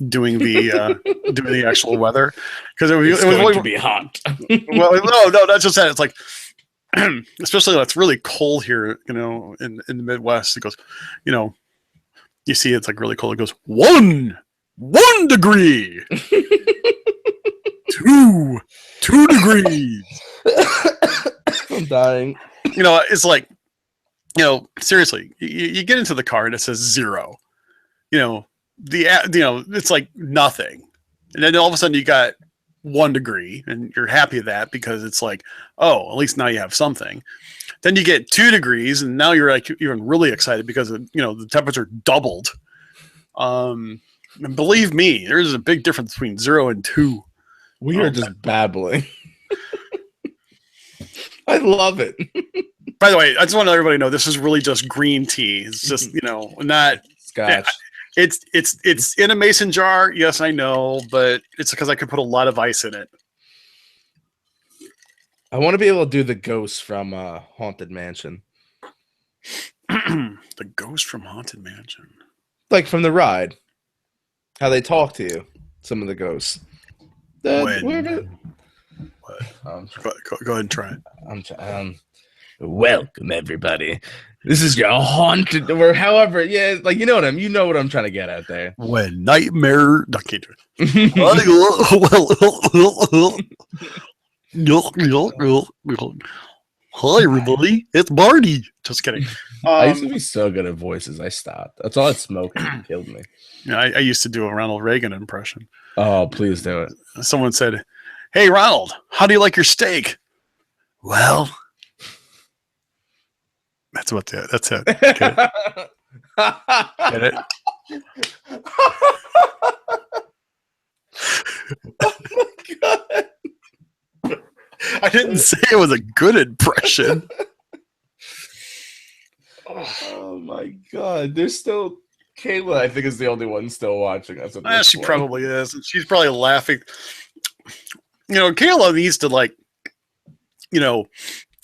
doing the doing the actual weather, because it was going to be hot. Well, no, that's just that. It's like, especially when it's really cold here, in the Midwest. It goes, you see it's like really cold. It goes 1 degree, 2 degrees. I'm dying. It's like, seriously, you get into the car and it says 0. It's like nothing, and then all of a sudden you got 1 degree, and you're happy with that because it's like, oh, at least now you have something. Then you get 2 degrees, and now you're like even really excited because the temperature doubled. And believe me, there's a big difference between 0 and 2. We are just babbling. I love it. By the way, I just want to let everybody know this is really just green tea. It's just not scotch. It's in a mason jar. Yes, I know, but it's because I could put a lot of ice in it. I want to be able to do the ghost from Haunted Mansion. The ghost from Haunted Mansion, like from the ride, how they talk to you. Some of the ghosts. Go ahead and try it. Welcome, everybody. This is your haunted, or however, yeah, like you know what I'm trying to get at there. When nightmare, no, I can't do it. Hi, everybody. It's Barney. Just kidding. I used to be so good at voices. I stopped. That's all that smoking killed me. Yeah, I used to do a Ronald Reagan impression. Oh, please do it. Someone said, "Hey, Ronald, how do you like your steak?" Well, that's it. That's it. Get it? Get it? Oh my god! I didn't say it was a good impression. Oh my god! There's still Kayla. I think is the only one still watching us. She probably is. She's probably laughing. You know, Kayla needs to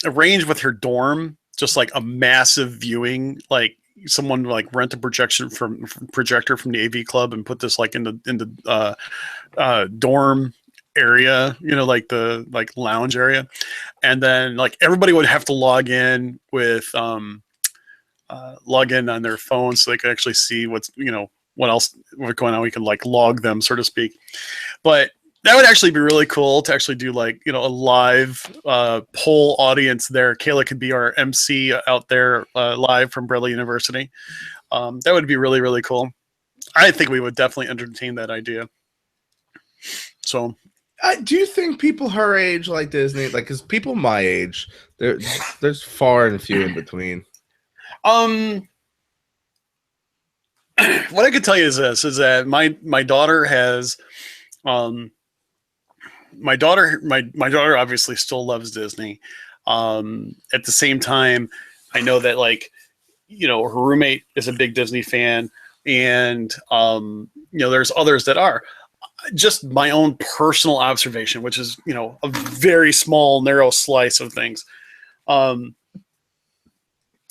arrange with her dorm just like a massive viewing, like someone like rent a projector from the AV club and put this like in the dorm area, like the lounge area, and then like everybody would have to log in on their phone so they could actually see what's what's going on. We can like log them, so to speak. But that would actually be really cool to actually do like, a live poll audience there. Kayla could be our MC out there live from Bradley University. That would be really, really cool. I think we would definitely entertain that idea. So, do you think people her age like Disney, like, because people my age, there's far and few in between. What I could tell you is this: is that my daughter has, my daughter obviously still loves Disney. At the same time, I know that her roommate is a big Disney fan, and there's others that are. Just my own personal observation, which is a very small, narrow slice of things. I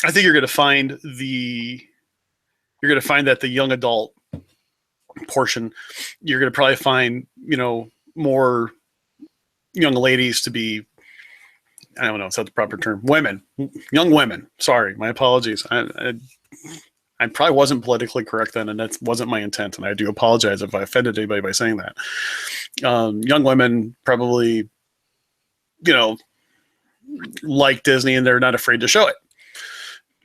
think you're going to find that the young adult portion, you're going to probably find more young ladies to be, I don't know, is that the proper term? Young women. Sorry, my apologies. I probably wasn't politically correct then, and that wasn't my intent, and I do apologize if I offended anybody by saying that. Young women probably, like Disney, and they're not afraid to show it.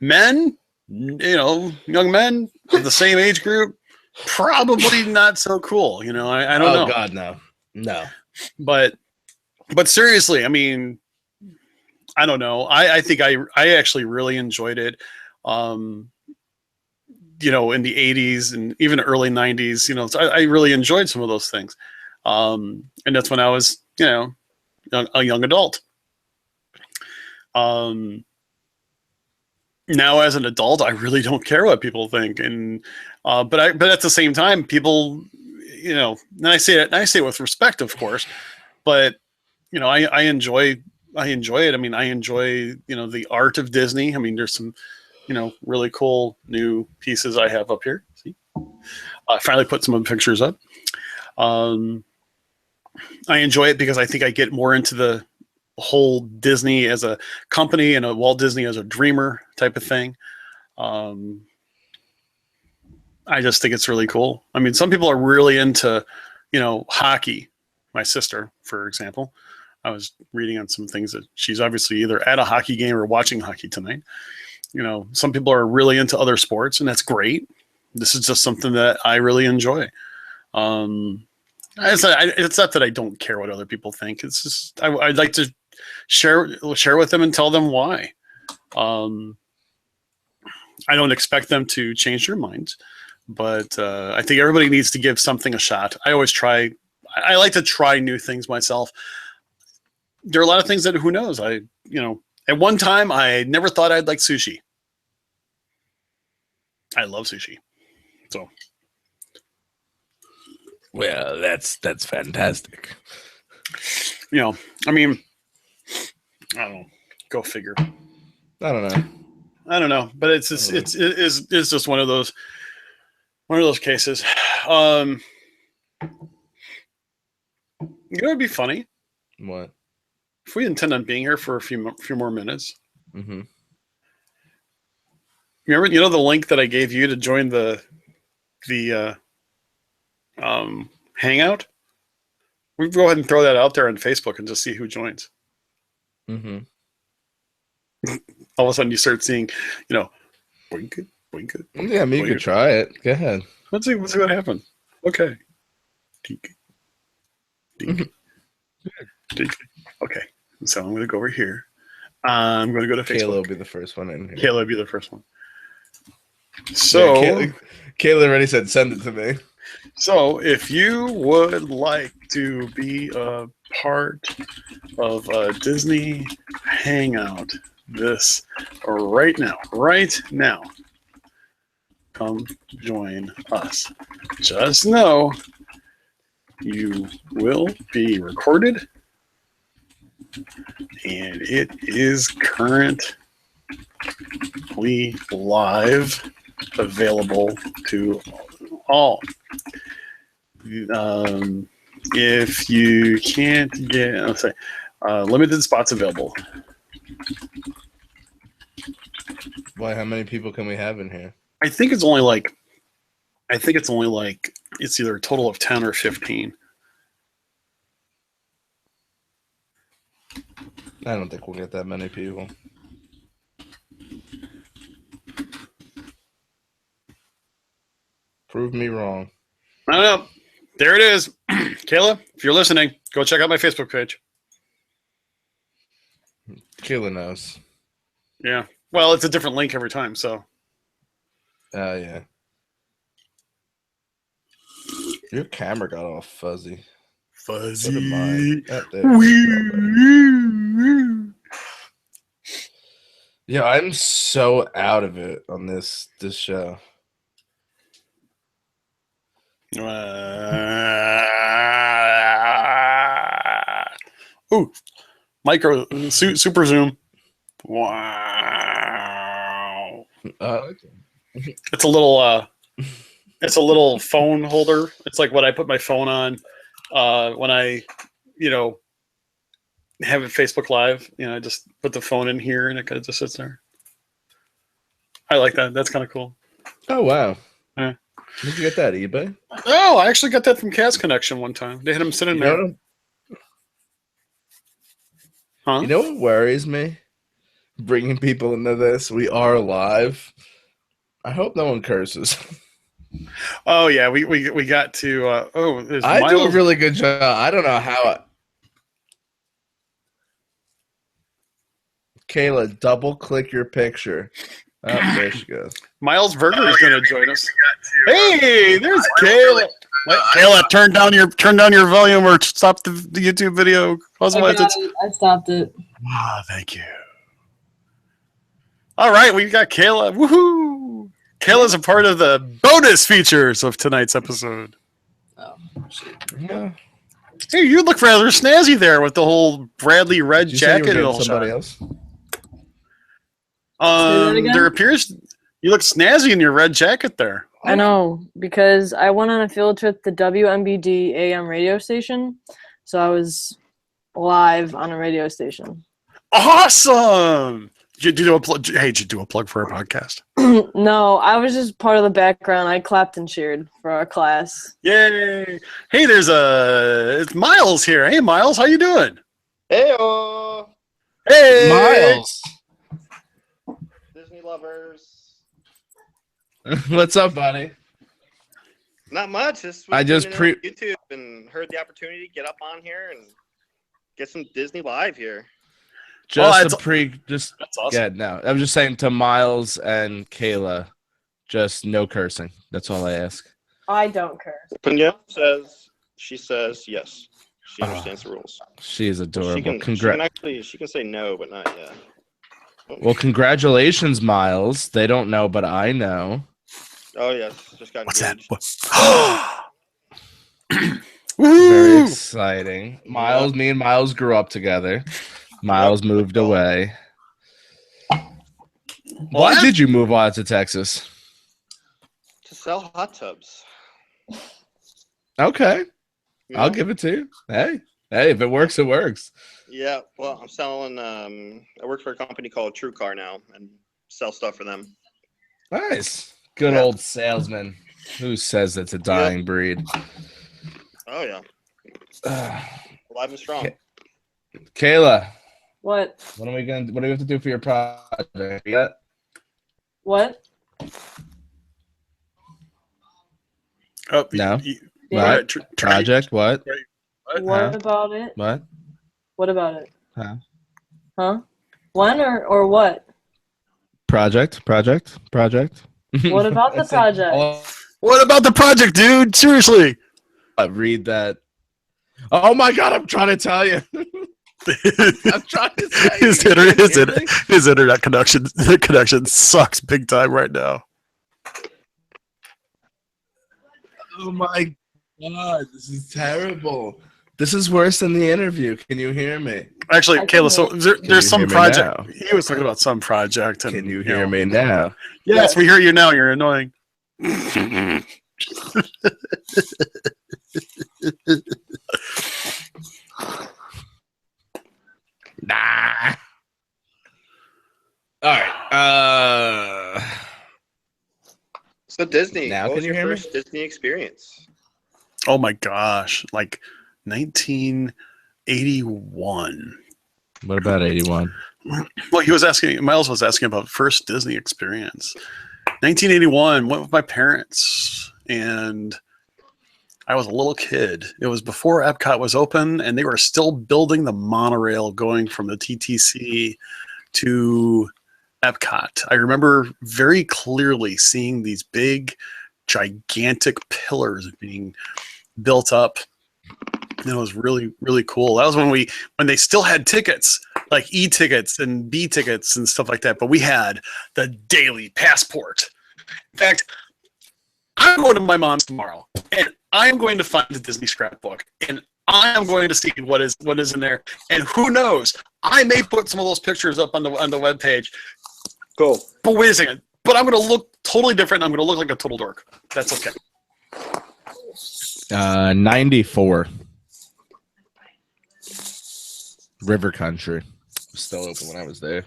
Men, young men of the same age group, probably not so cool. I don't know. Oh God, no. But seriously, I mean, I don't know. I think I actually really enjoyed it. In the 80s and even early 90s, so I really enjoyed some of those things. And that's when I was, a young adult. Now as an adult, I really don't care what people think. And, but at the same time, people, and I say it with respect, of course, but, I enjoy it. I mean, I enjoy, the art of Disney. I mean, there's some, really cool new pieces I have up here. See, I finally put some of the pictures up. I enjoy it because I think I get more into the whole Disney as a company and a Walt Disney as a dreamer type of thing. I just think it's really cool. I mean, some people are really into, hockey. My sister, for example, I was reading on some things that she's obviously either at a hockey game or watching hockey tonight. Some people are really into other sports, and that's great. This is just something that I really enjoy. It's not that I don't care what other people think. It's just I'd like to share with them and tell them why. I don't expect them to change their minds, but I think everybody needs to give something a shot. I like to try new things myself. There are a lot of things that, who knows, at one time I never thought I'd like sushi. I love sushi. So, well, that's fantastic. I mean, I don't know. Go figure. I don't know, but it's just one of those cases. It'd be funny. What? If we intend on being here for a few more minutes. Mm-hmm. You know the link that I gave you to join the Hangout? We can go ahead and throw that out there on Facebook and just see who joins. Mm-hmm. All of a sudden, you start seeing, blink it, blink it. Yeah, I mean, you could try it. Go ahead. Let's see what happens. Okay. Dink. Dink. Dink. Okay. So I'm going to go over here. I'm going to go to Facebook. Kayla will be the first one in here. Kayla will be the first one. So, yeah, Kayla already said send it to me. So, if you would like to be a part of a Disney Hangout this right now, come join us. Just know you will be recorded, and it is currently live, available to all. If you can't get, let's say, limited spots available. Why? How many people can we have in here? I think it's either a total of 10 or 15. I don't think we'll get that many people. Prove me wrong. I don't know. There it is. Kayla, if you're listening, go check out my Facebook page. Kayla knows. Yeah. Well, it's a different link every time, so. Yeah. Your camera got all fuzzy. Fuzzy. So did mine. Yeah, I'm so out of it on this show. Ooh, micro super zoom. Wow. It's a little phone holder. It's like what I put my phone on when I, have it Facebook Live. I just put the phone in here and it kind of just sits there. I like that. That's kind of cool. Oh wow. Yeah. Did you get that eBay? Oh, I actually got that from Cast Connection one time. They had him sitting there. Huh? You know what worries me? Bringing people into this. We are live. I hope no one curses. Oh yeah, we got to. I do a really good job. I don't know how. Kayla, double click your picture. Oh, there she goes. Miles Berger is going to join us. Hey, there's Kayla. Kayla, turn down your volume or stop the YouTube video. I stopped it. Ah, thank you. All right, we got Kayla. Woohoo! Kayla's a part of the bonus features of tonight's episode. Oh, shit. Yeah. Hey, you look rather snazzy there with the whole Bradley red jacket and all. Somebody else. There appears you look snazzy in your red jacket there. I know, because I went on a field trip to WMBD AM radio station, so I was live on a radio station. Awesome! Did you do a plug for our podcast? No, I was just part of the background. I clapped and cheered for our class. Yay! Hey, it's Miles here. Hey, Miles, how you doing? Heyo! Hey, Miles. Disney lovers. What's up, buddy? Not much. I just YouTube and heard the opportunity to get up on here and get some Disney live here. That's awesome. Yeah, no. I was just saying to Miles and Kayla, just no cursing. That's all I ask. I don't curse. Peniel she says yes. She understands the rules. She is adorable. She can say no, but not yet. Well, congratulations, Miles. They don't know, but I know. Oh yes, just got engaged. Very exciting. Miles, me and Miles grew up together. Miles moved away. Why did you move out to Texas? To sell hot tubs. Okay. Yeah. I'll give it to you. Hey, Hey, if it works, it works. Yeah, well, I'm selling. I work for a company called True Car now, and sell stuff for them. Nice. Good Yeah. old salesman. Who says it's a dying breed? Oh yeah, alive and strong. Kayla, What? what do we have to do for your project? Yeah. What? Oh, No. Yeah. What? Project? What? What Huh? about it? What? What about it? Huh? Huh? When or what? Project? What about the That's it. project? What about the project, dude? Seriously. Read that. Oh my God! I'm trying to tell you. I'm trying to say his internet connection sucks big time right now. Oh my God! This is terrible. This is worse than the interview. Can you hear me? Actually, I can Kayla, so hear there's you some hear me project. now? He was talking about some project. And, Can you hear me now? Yes, we hear you now. You're annoying. Nah. All right. So Disney. Now What can was you your hear me? first Disney experience? Oh my gosh, like 1981. What about 81? Well, Miles was asking about first Disney experience. 1981, went with my parents, and I was a little kid. It was before Epcot was open, and they were still building the monorail going from the TTC to Epcot. I remember very clearly seeing these big, gigantic pillars being built up. And it was really, really cool. That was when they still had tickets, like e-tickets and B tickets and stuff like that. But we had the daily passport. In fact, I'm going to my mom's tomorrow, and I'm going to find the Disney scrapbook, and I am going to see what is in there. And who knows? I may put some of those pictures up on the webpage. Cool. But wait a second. But I'm going to look totally different. I'm going to look like a total dork. That's okay. 94. River Country was still open when I was there.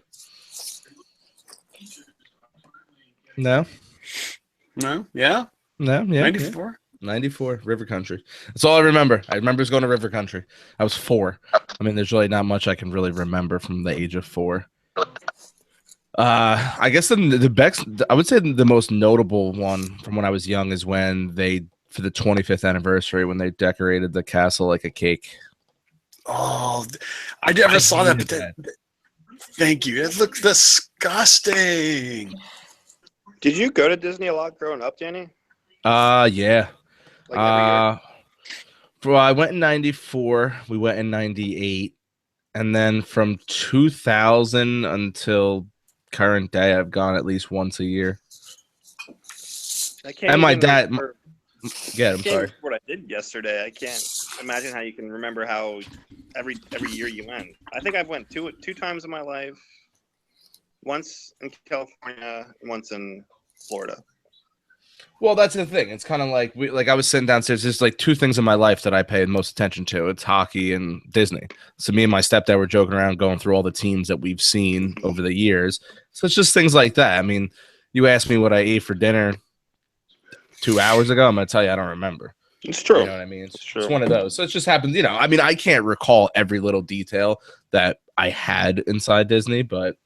No. Yeah. No. Yeah. 94. 94 River Country. That's all I remember. I remember going to River Country. I was 4. I mean, there's really not much I can really remember from the age of 4. I guess the best, I would say the most notable one from when I was young is when for the 25th anniversary, when they decorated the castle like a cake. Oh, I never saw that. But thank you. It looks disgusting. Did you go to Disney a lot growing up, Danny? Yeah. Like every year? Well, I went in 94. We went in 98. And then from 2000 until current day, I've gone at least once a year. And my dad... Yeah, I'm sorry. What I did yesterday, I can't imagine how you can remember how every year you went. I think I've went two times in my life. Once in California, once in Florida. Well, that's the thing. It's kind of like I was sitting downstairs. There's like 2 things in my life that I pay the most attention to. It's hockey and Disney. So me and my stepdad were joking around, going through all the teams that we've seen over the years. So it's just things like that. I mean, you asked me what I ate for dinner 2 hours ago, I'm going to tell you I don't remember. It's true. You know what I mean? It's one of those. So it just happens, I mean, I can't recall every little detail that I had inside Disney, but...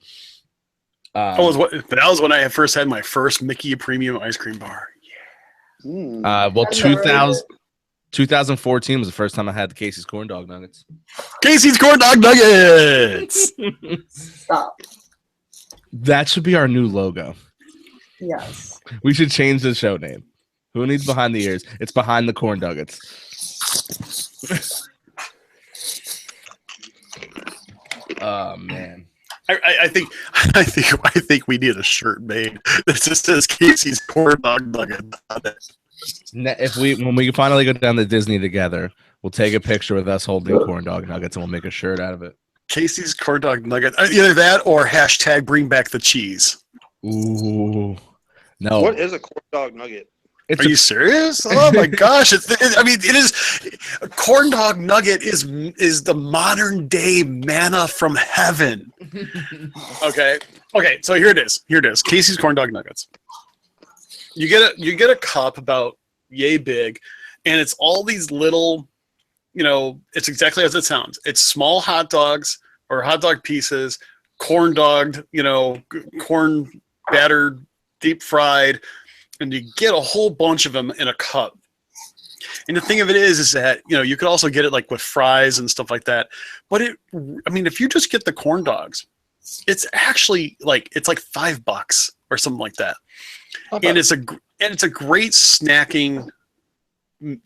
that was when I first had my first Mickey Premium ice cream bar. Yeah. Well, 2014 was the first time I had the Casey's Corn Dog Nuggets. Casey's Corn Dog Nuggets! Stop. That should be our new logo. Yes. We should change the show name. Who needs Behind the Ears? It's Behind the Corn Nuggets. Oh man. I think we need a shirt made that just says Casey's Corn Dog Nuggets on it. When we finally go down to Disney together, we'll take a picture with us holding corn dog nuggets and we'll make a shirt out of it. Casey's Corn Dog Nuggets. Either that or hashtag bring back the cheese. Ooh. No. What is a corn dog nugget? Are you serious? Oh my gosh! It is. A corn dog nugget is the modern day manna from heaven. Okay. So here it is. Casey's corn dog nuggets. You get a cup about yay big, and it's all these little. It's exactly as it sounds. It's small hot dogs or hot dog pieces, corn dogged. Corn battered, deep fried. And you get a whole bunch of them in a cup. And the thing of it is that, you could also get it like with fries and stuff like that. But if you just get the corn dogs, it's actually it's like $5 or something like that. Okay. And it's a great snacking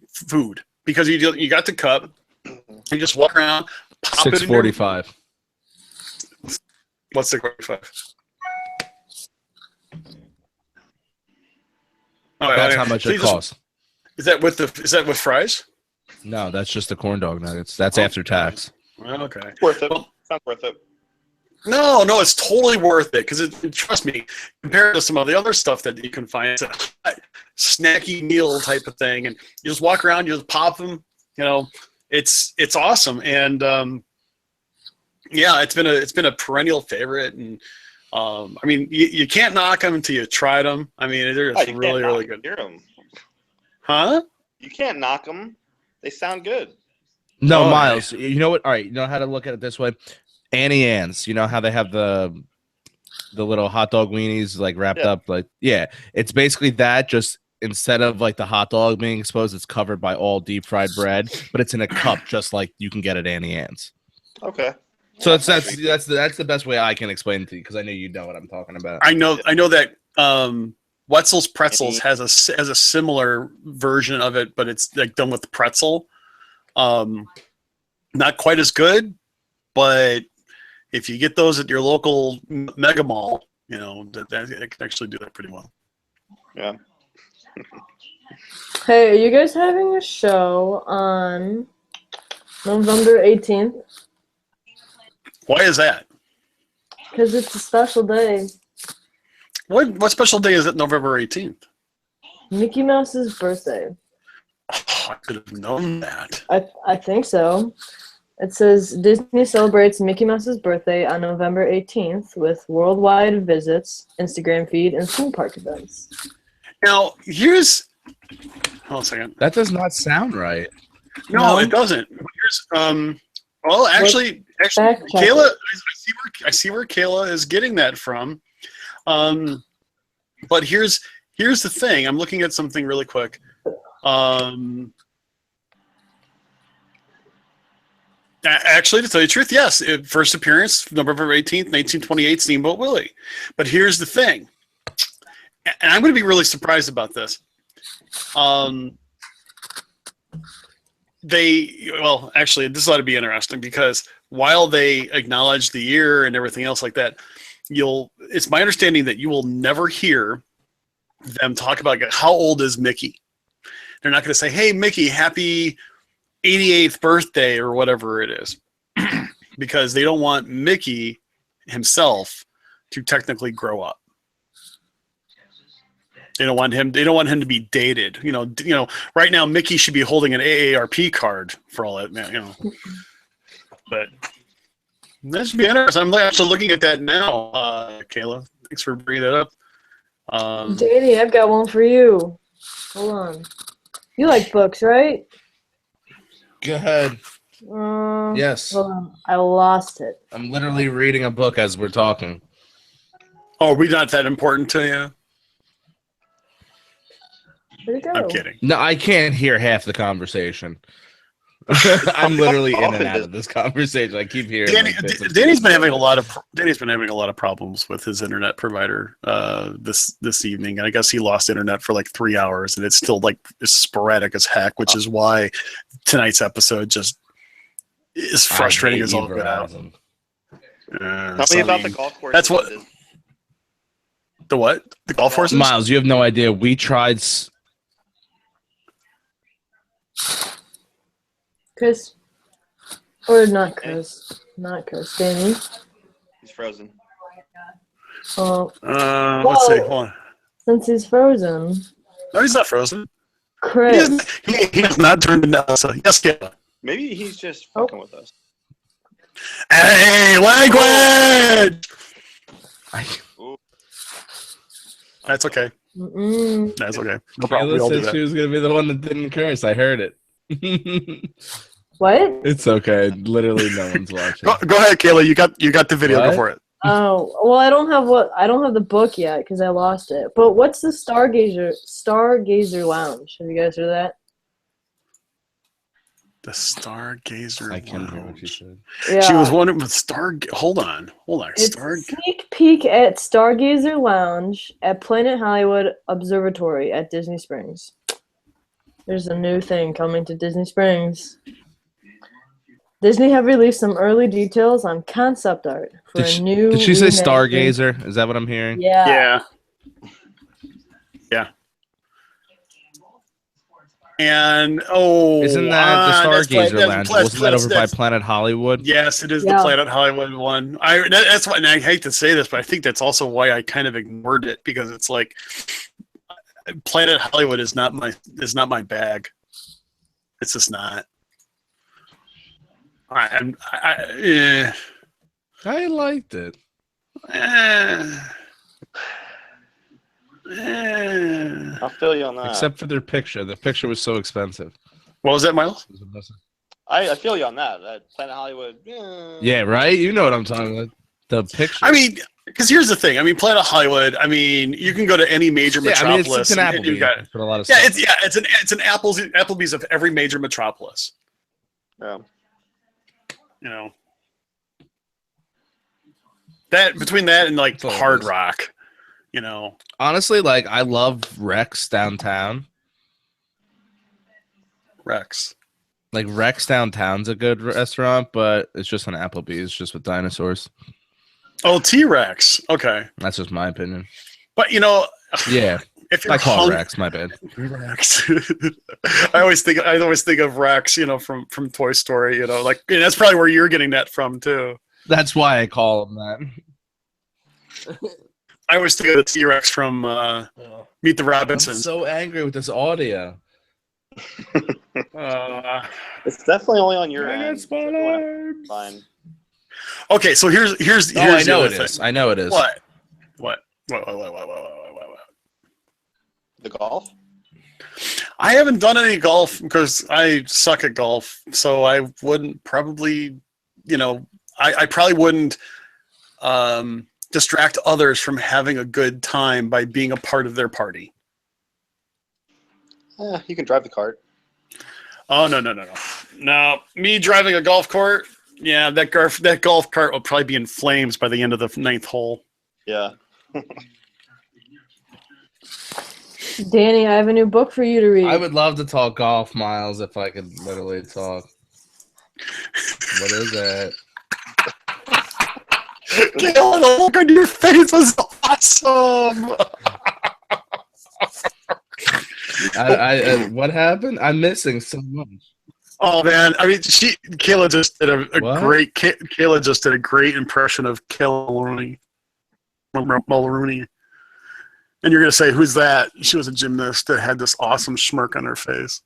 food because you got the cup, you just walk around, pop it in $6.45. What's $6.45? That's how much it costs. Is that with fries? No, that's just the corn dog nuggets. That's after tax. Okay. Worth it. Sounds worth it. No, it's totally worth it because trust me, compared to some of the other stuff that you can find, it's a snacky meal type of thing, and you just walk around, you just pop them. It's awesome, and it's been a perennial favorite, and you can't knock them until you tried them. They're just really good. Hear them. Huh? You can't knock them. They sound good. No, Miles. You know what? All right. You know how to look at it this way. Annie Ann's. You know how they have the little hot dog weenies wrapped up it's basically that. Just instead of the hot dog being exposed, it's covered by all deep fried bread, but it's in a cup, just like you can get at Annie Ann's. Okay. So that's the best way I can explain it to you because I know you know what I'm talking about. I know that Wetzel's Pretzels has a similar version of it, but it's done with the pretzel. Not quite as good, but if you get those at your local mega mall, that it can actually do that pretty well. Yeah. Hey, are you guys having a show on November 18th? Why is that? Because it's a special day. What special day is it? November 18th. Mickey Mouse's birthday. Oh, I could have known that. I think so. It says Disney celebrates Mickey Mouse's birthday on November 18th with worldwide visits, Instagram feed, and theme park events. Now, hold on a second. That does not sound right. No, it doesn't. Here's well, actually, Kayla, I see where Kayla is getting that from. But here's the thing. I'm looking at something really quick. Actually, to tell you the truth, yes. First appearance, November 18th, 1928, Steamboat Willie. But here's the thing. And I'm going to be really surprised about this. Actually, this ought to be interesting because while they acknowledge the year and everything else like that, it's my understanding that you will never hear them talk about how old is Mickey. They're not going to say, "Hey, Mickey, happy 88th birthday," or whatever it is, because they don't want Mickey himself to technically grow up. They don't want him to be dated. Right now Mickey should be holding an AARP card for all that, But that should be interesting. I'm actually looking at that now, Kayla. Thanks for bringing that up. Danny, I've got one for you. Hold on. You like books, right? Go ahead. Yes. Hold on. I lost it. I'm literally reading a book as we're talking. Oh, are we not that important to you? Where'd it go? I'm kidding. No, I can't hear half the conversation. I'm literally in and out of this conversation. I keep hearing. Danny's been having a lot of problems with his internet provider this evening, and I guess he lost internet for 3 hours, and it's still as sporadic as heck, which is why tonight's episode just is frustrating as all get out. Tell me about the golf course. That's what. The what? The golf courses? Miles, you have no idea. We tried. Chris, or not Chris, Danny. He's frozen. Oh, let's see. Hold on. Since he's frozen, No, he's not frozen. Chris. He has not turned into Elsa. Yes, Kayla. Maybe he's just fucking with us. Hey, language! Ooh. That's okay. Mm-mm. That's okay. No problem. We Kayla all do said that. she was gonna be the one that didn't curse. I heard it. What? It's okay. Literally, no one's watching. Go ahead, Kayla. You got the video. What? Go for it. Oh, well, I don't have the book yet because I lost it. But what's the Stargazer Lounge? Have you guys heard of that? The Stargazer I can't hear what Lounge. you said. Yeah. She was wondering with Hold on. It's a sneak peek at Stargazer Lounge at Planet Hollywood Observatory at Disney Springs. There's a new thing coming to Disney Springs. Disney have released some early details on concept art for a new. Did she say reimagined- Stargazer? Is that what I'm hearing? Yeah. Yeah. And Isn't that the Stargazer Lounge? Wasn't that over by that's- Planet Hollywood? Yes, it is Yeah. the Planet Hollywood one. That's why, and I hate to say this, but I think that's also why I kind of ignored it, because it's like Planet Hollywood is not my bag. It's just not. I liked it. I'll feel you on that. Except for their picture. The picture was so expensive. What was that, Miles? I feel you on that. That Planet Hollywood. Yeah, right? You know what I'm talking about. The picture. I mean, because here's the thing. I mean, Planet Hollywood. I mean, you can go to any major metropolis. It's an and you've Applebee's. got, A lot of yeah, stuff. it's an Applebee's of every major metropolis. Yeah. You know, that between that and like That's all it Hard is. Rock, you know. Honestly, like I love Rex downtown. Rex. Like Rex downtown's a good restaurant, but it's just an Applebee's, just with dinosaurs. Oh, T-Rex. Okay, That's just my opinion. but you know, Yeah, if you're I call it hungry, Rex. My bad. Rex. I always think of Rex, you know, from Toy Story. You know, like, and that's probably where you're getting that from too. That's why I call him that. I always think of the T-Rex from Meet the I'm Robinsons. so angry with this audio. It's definitely only on your I got end. spoilers. Fine. Okay, so here's Oh, I the know other it thing. is. I know it is. What? What? The golf? I haven't done any golf because I suck at golf, so I wouldn't probably, you know, I probably wouldn't distract others from having a good time by being a part of their party. You can drive the cart. Oh no. No, me driving a golf cart. Yeah, that golf cart will probably be in flames by the end of the 9th hole. Yeah. Danny, I have a new book for you to read. I would love to talk golf, Miles, if I could literally talk. What is it? Kayla, the look on your face was awesome. What happened? I'm missing so much. Oh man, I mean, Kayla just did a What? great. Kayla just did a great impression of Kayla Mulrooney. And you're gonna say, "Who's that?" She was a gymnast that had this awesome smirk on her face.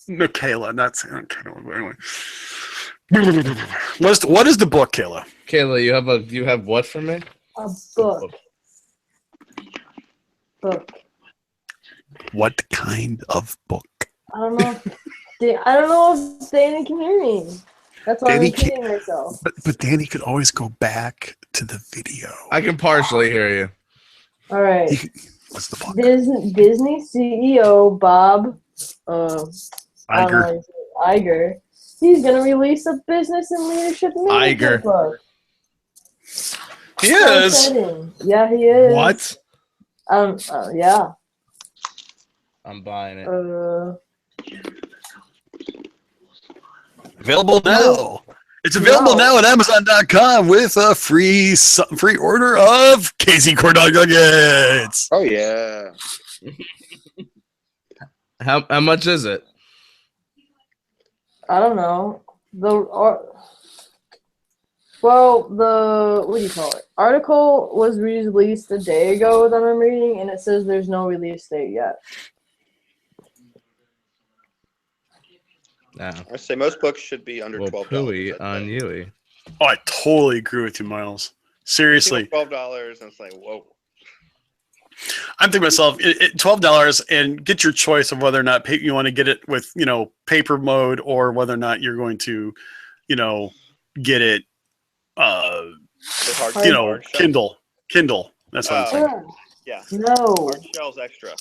No, Kayla, not Kayla. Anyway, what is the book, Kayla? Kayla, you have what for me? A book. Book. What kind of book? I don't know. I don't know if Danny can hear me. That's why Danny I'm repeating myself. But Danny could always go back to the video. I can partially hear you. All right. What's the book? Disney CEO Bob Iger. Iger. He's gonna release a business and leadership management Iger. book. He So is. exciting. Yeah, he is. What? Yeah. I'm buying it. Available now. It's available now at Amazon.com with a free order of KC corn dog nuggets. Oh yeah. How much is it? I don't know. Well, what do you call it? Article was released a day ago that I'm reading, and it says there's no release date yet. No. I say most books should be under Well, $12. pooey I'd on say. Yui. Oh, I totally agree with you, Miles. Seriously. $12, and it's like, whoa. I'm thinking to myself, $12 and get your choice of whether or not you want to get it with, paper mode or whether or not you're going to, get it, Hard Kindle. That's what I'm saying. Yeah. No. Hard shell's extra.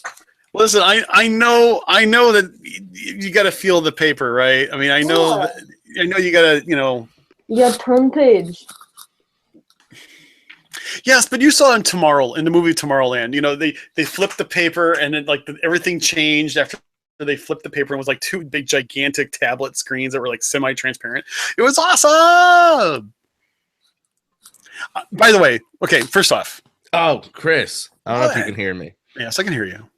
Listen, I know that you got to feel the paper, right? I mean, I know you got to, You got turn page. Yes, but you saw in the movie Tomorrowland, they flipped the paper and then everything changed after they flipped the paper and it was like two big gigantic tablet screens that were like semi-transparent. It was awesome. By the way, okay, first off. Oh, Chris, I don't know if you can hear me. Yes, I can hear you.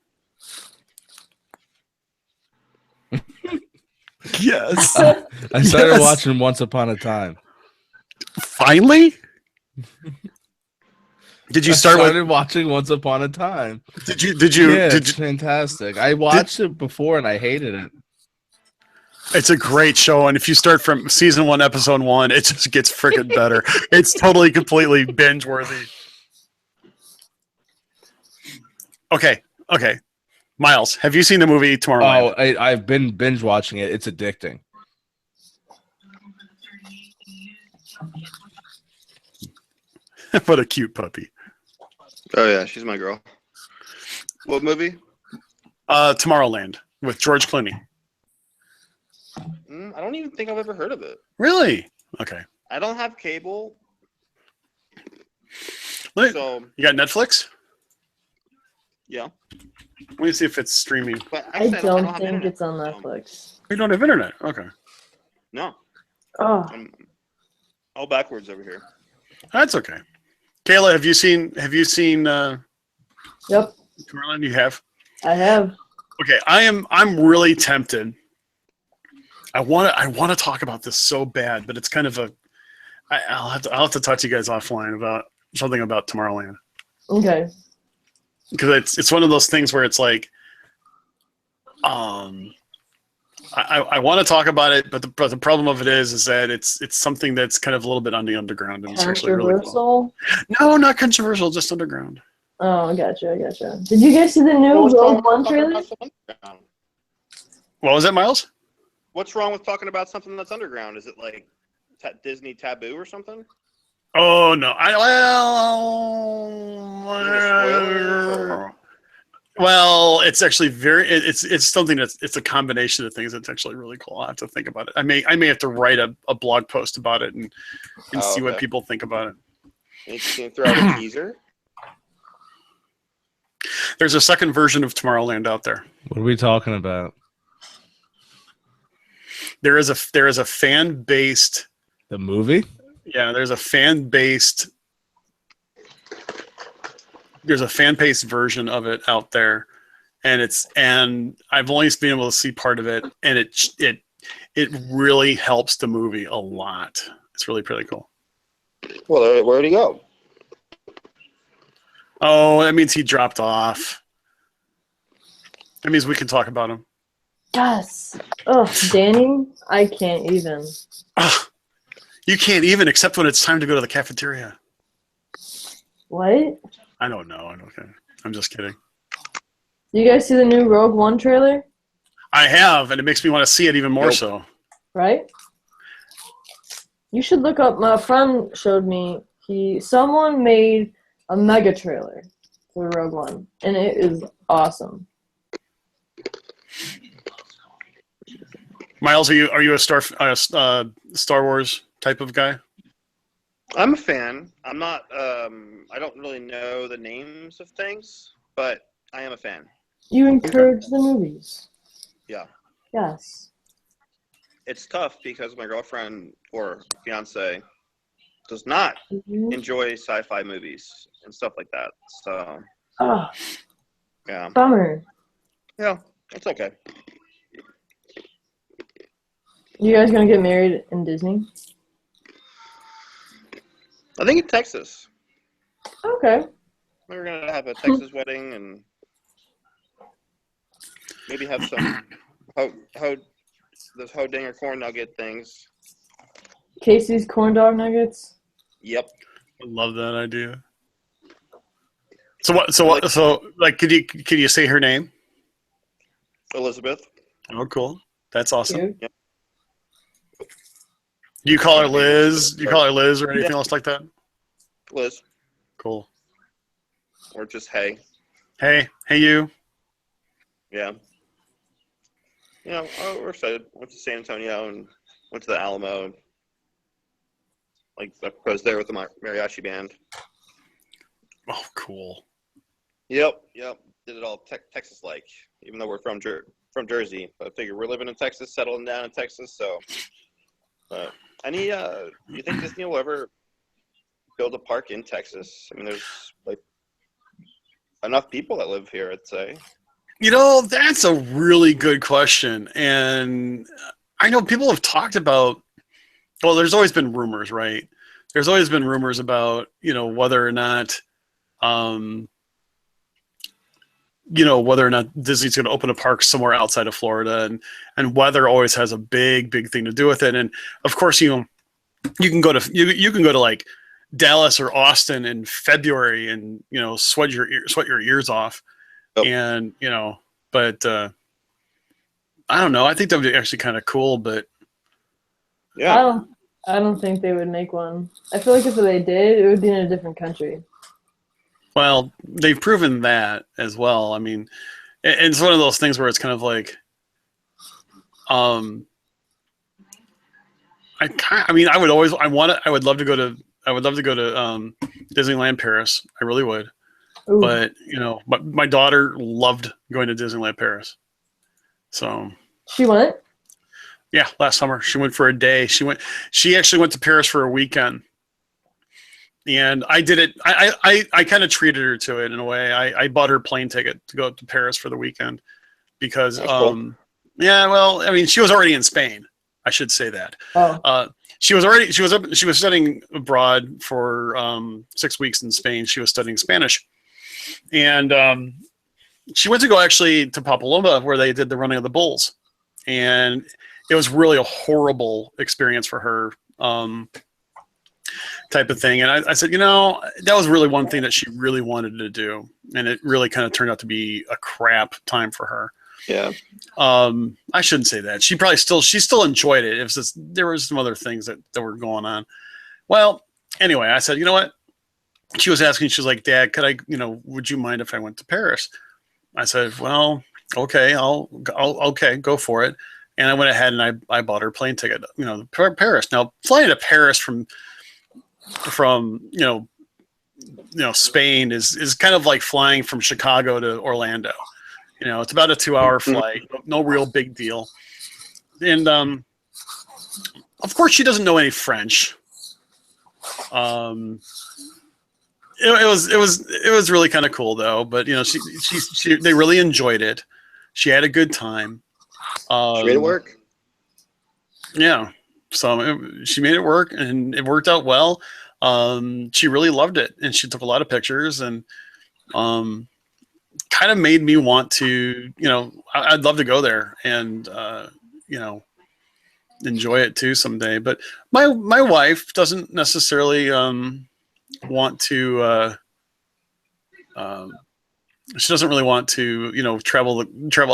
Yes. I started watching Once Upon a Time. Finally? Did you started watching Once Upon a Time? Did you? Yeah, it's fantastic. I watched it before and I hated it. It's a great show, and if you start from season 1, episode 1, it just gets freaking better. It's totally, completely binge worthy. Okay. Miles, have you seen the movie Tomorrowland? Oh, I've been binge watching it. It's addicting. What a cute puppy. Oh yeah, she's my girl. What movie? Tomorrowland with George Clooney. I don't even think I've ever heard of it. Really? Okay. I don't have cable. So you got Netflix? Yeah. Let me see if it's streaming. But I don't think it's on Netflix. You don't have internet? Okay. No. Oh. I'm all backwards over here. That's okay. Kayla, have you seen Yep. Tomorrowland? You have? I have. Okay, I'm really tempted. I want to talk about this so bad, but it's kind of I'll have to talk to you guys offline about something about Tomorrowland. Okay. Because it's one of those things where it's like, I want to talk about it, but the problem of it is that it's something that's kind of a little bit on the underground, and it's actually really cool. No, not controversial, just underground. Oh, gotcha. Did you guys see the new Rogue One trailer? What was that, Miles? What's wrong with talking about something that's underground? Is it like Disney taboo or something? Oh no! Well, it's actually it's something it's a combination of things that's actually really cool. I have to think about it. I may have to write a blog post about it and see what people think about it. Can you throw out a teaser? There's a second version of Tomorrowland out there. What are we talking about? There is a fan-based. The movie? Yeah, there's a fan-based version of it out there, and I've only been able to see part of it, and it really helps the movie a lot. It's really pretty cool. Well, where'd he go? Oh, that means he dropped off. That means we can talk about him. Yes. Oh, Danny, I can't even. You can't even, except when it's time to go to the cafeteria. What? I don't know. I'm just kidding. You guys see the new Rogue One trailer? I have, and it makes me want to see it even more so. Right? You should look up. My friend showed me. Someone made a mega trailer for Rogue One, and it is awesome. Miles, are you a Star Wars type of guy? I'm a fan. I'm not. I don't really know the names of things, but I am a fan. You encourage the movies. Yeah. Yes. It's tough because my girlfriend or fiance does not enjoy sci-fi movies and stuff like that. So. Oh. Yeah. Bummer. Yeah, it's okay. You guys gonna get married in Disney? I think in Texas. Okay. We're gonna have a Texas wedding and maybe have some those Hodinger corn nugget things. Casey's corn dog nuggets. Yep. I love that idea. So what? So like, could you say her name? Elizabeth. Oh, cool. That's awesome. Cute. Yep. Do you call her Liz? Do you call her Liz or anything else like that? Liz. Cool. Or just hey. Hey you. Yeah. You know, we're excited. Went to San Antonio and went to the Alamo. And, like, I was there with the mariachi band. Oh, cool. Yep. Did it all Texas-like, even though we're from Jersey. But I figure we're living in Texas, settling down in Texas. So, you think Disney will ever build a park in Texas? I mean, there's like enough people that live here, I'd say. You know, that's a really good question. And I know people have talked about, well, there's always been rumors, right? There's always been rumors about, whether or not, Disney's going to open a park somewhere outside of Florida, and weather always has a big, big thing to do with it. And of course, you can go to like Dallas or Austin in February and, sweat your ears off. Oh. And, but I don't know. I think that would be actually kind of cool, but Yeah. I don't think they would make one. I feel like if they did, it would be in a different country. well, they've proven that as well. I mean, it's one of those things where it's kind of like, I would love to go to Disneyland Paris. I really would. Ooh. But, my daughter loved going to Disneyland Paris. So She went? yeah, last summer she went for a day. She actually went to Paris for a weekend. And I did it. I kind of treated her to it in a way. I bought her a plane ticket to go to Paris for the weekend because, That's cool. yeah, well, I mean, she was already in Spain. I should say that. Oh. She was studying abroad for 6 weeks in Spain. She was studying Spanish, and she went to go actually to Papaloma where they did the running of the bulls, and it was really a horrible experience for her. Type of thing. And I said, that was really one thing that she really wanted to do. And it really kind of turned out to be a crap time for her. Yeah. I shouldn't say that. She still enjoyed it. It was just, there were some other things that were going on. Well, anyway, I said, you know what? She was asking, she was like, Dad, could I, would you mind if I went to Paris? I said, well, okay, I'll okay, go for it. And I went ahead and I bought her a plane ticket, to Paris. Now, flying to Paris from Spain is kind of like flying from Chicago to Orlando. It's about a 2-hour flight, no real big deal. And of course, she doesn't know any French. It was really kind of cool though. But they really enjoyed it. She had a good time. She made it work. Yeah. So she made it work, and it worked out well. She really loved it, and she took a lot of pictures, and kind of made me want to, I'd love to go there and enjoy it too someday. But my wife doesn't necessarily want to. She doesn't really want to, travel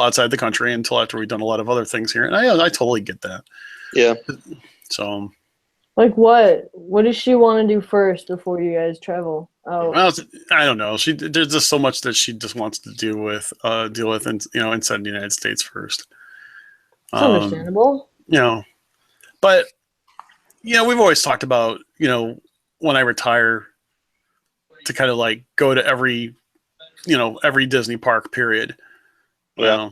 outside the country until after we've done a lot of other things here, and I totally get that. Yeah. So, like what? What does she want to do first before you guys travel? Oh, well, I don't know. There's just so much that she just wants to deal with, inside the United States first. it's understandable. But we've always talked about, when I retire, to kind of like go to every Disney park. Period. Yeah.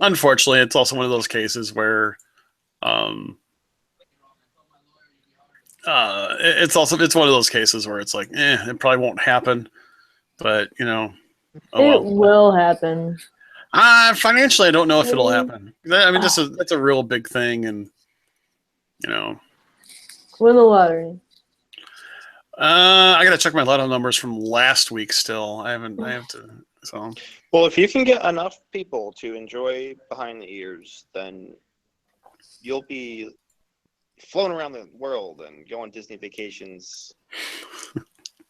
Unfortunately, it's also one of those cases where, it's one of those cases where it's like, it probably won't happen, but It will happen. Financially, I don't know if it'll happen. I mean, that's a real big thing, and Win the lottery. I gotta check my lotto numbers from last week. Still, I have to. So, Well, if you can get enough people to enjoy Behind the Ears, then you'll be flown around the world and go on Disney vacations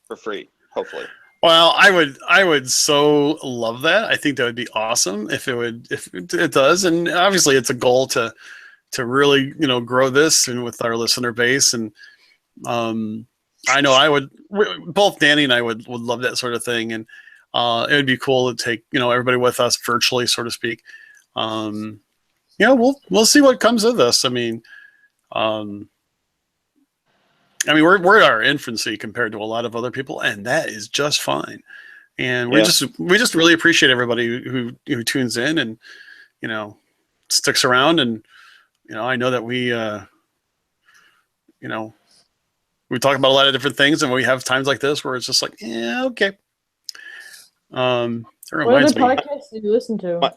for free, hopefully. well, I would so love that. I think that would be awesome if it does. And obviously, it's a goal to really grow this and with our listener base. And I know both Danny and I would love that sort of thing. And it would be cool to take everybody with us virtually, so to speak. We'll see what comes of this. We're in our infancy compared to a lot of other people, and that is just fine. And we just really appreciate everybody who tunes in and sticks around. And I know that we talk about a lot of different things, and we have times like this where it's just like, yeah, okay. What other podcasts do you listen to?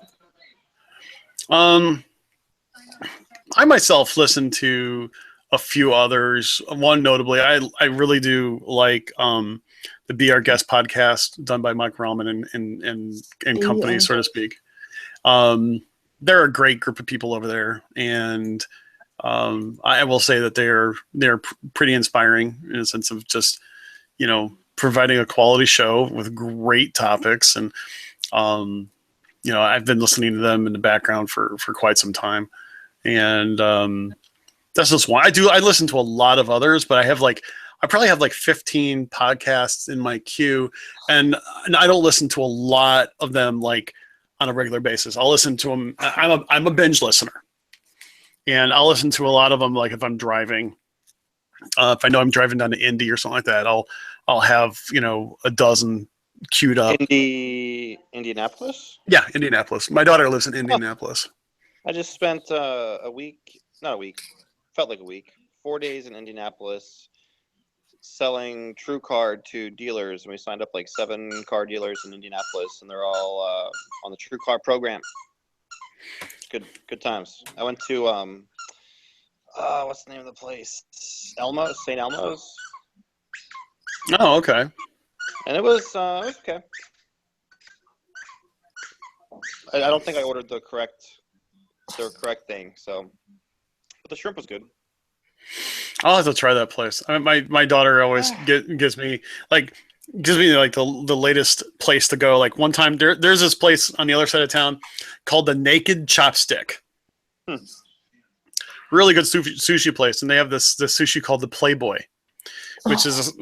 I myself listen to a few others. One notably, I really do like the Be Our Guest podcast done by Mike Rellman and company, so to speak. They're a great group of people over there, and I will say that they're pretty inspiring in a sense of just providing a quality show with great topics. And I've been listening to them in the background for quite some time, and that's just one. I listen to a lot of others, but I probably have like 15 podcasts in my queue, and I don't listen to a lot of them like on a regular basis. I'll listen to them. I'm a binge listener, and I'll listen to a lot of them like if I'm driving. If I know I'm driving down to Indy or something like that, I'll have a dozen queued up. Indianapolis? Yeah, Indianapolis. My daughter lives in Indianapolis. I just spent a week, not a week, felt like a week, 4 days in Indianapolis selling True Card to dealers. And we signed up like 7 car dealers in Indianapolis, and they're all on the True Card program. Good times. I went to, what's the name of the place? St. Elmo's. Oh, okay. And it was okay. I don't think I ordered the correct thing, so, but the shrimp was good. I'll have to try that place. My daughter always gives me like the latest place to go. Like one time there's this place on the other side of town called the Naked Chopstick. Really good sushi place, and they have this sushi called the Playboy, which is,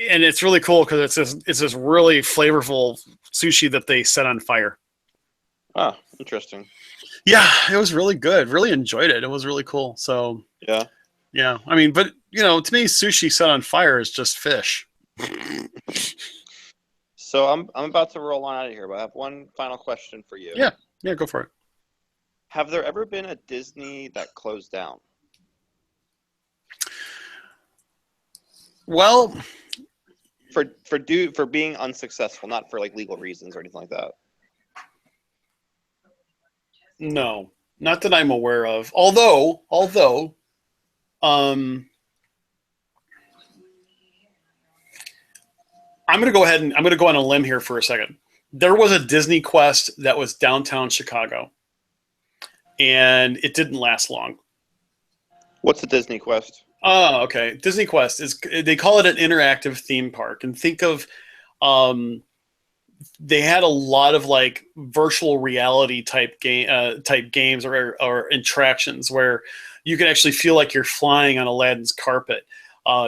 and it's really cool because it's this really flavorful sushi that they set on fire. Ah, interesting. Yeah, it was really good. Really enjoyed it. It was really cool. So yeah. But to me, sushi set on fire is just fish. So I'm about to roll on out of here, but I have one final question for you. Yeah, go for it. Have there ever been a Disney that closed down? Well, for being unsuccessful, not for like legal reasons or anything like that. No, not that I'm aware of. Although, I'm going to go ahead and I'm going to go on a limb here for a second. There was a Disney Quest that was downtown Chicago, and it didn't last long. What's the Disney Quest? Oh, okay. Disney Quest they call it an interactive theme park, and think of, they had a lot of like virtual reality type games or attractions where you can actually feel like you're flying on Aladdin's carpet.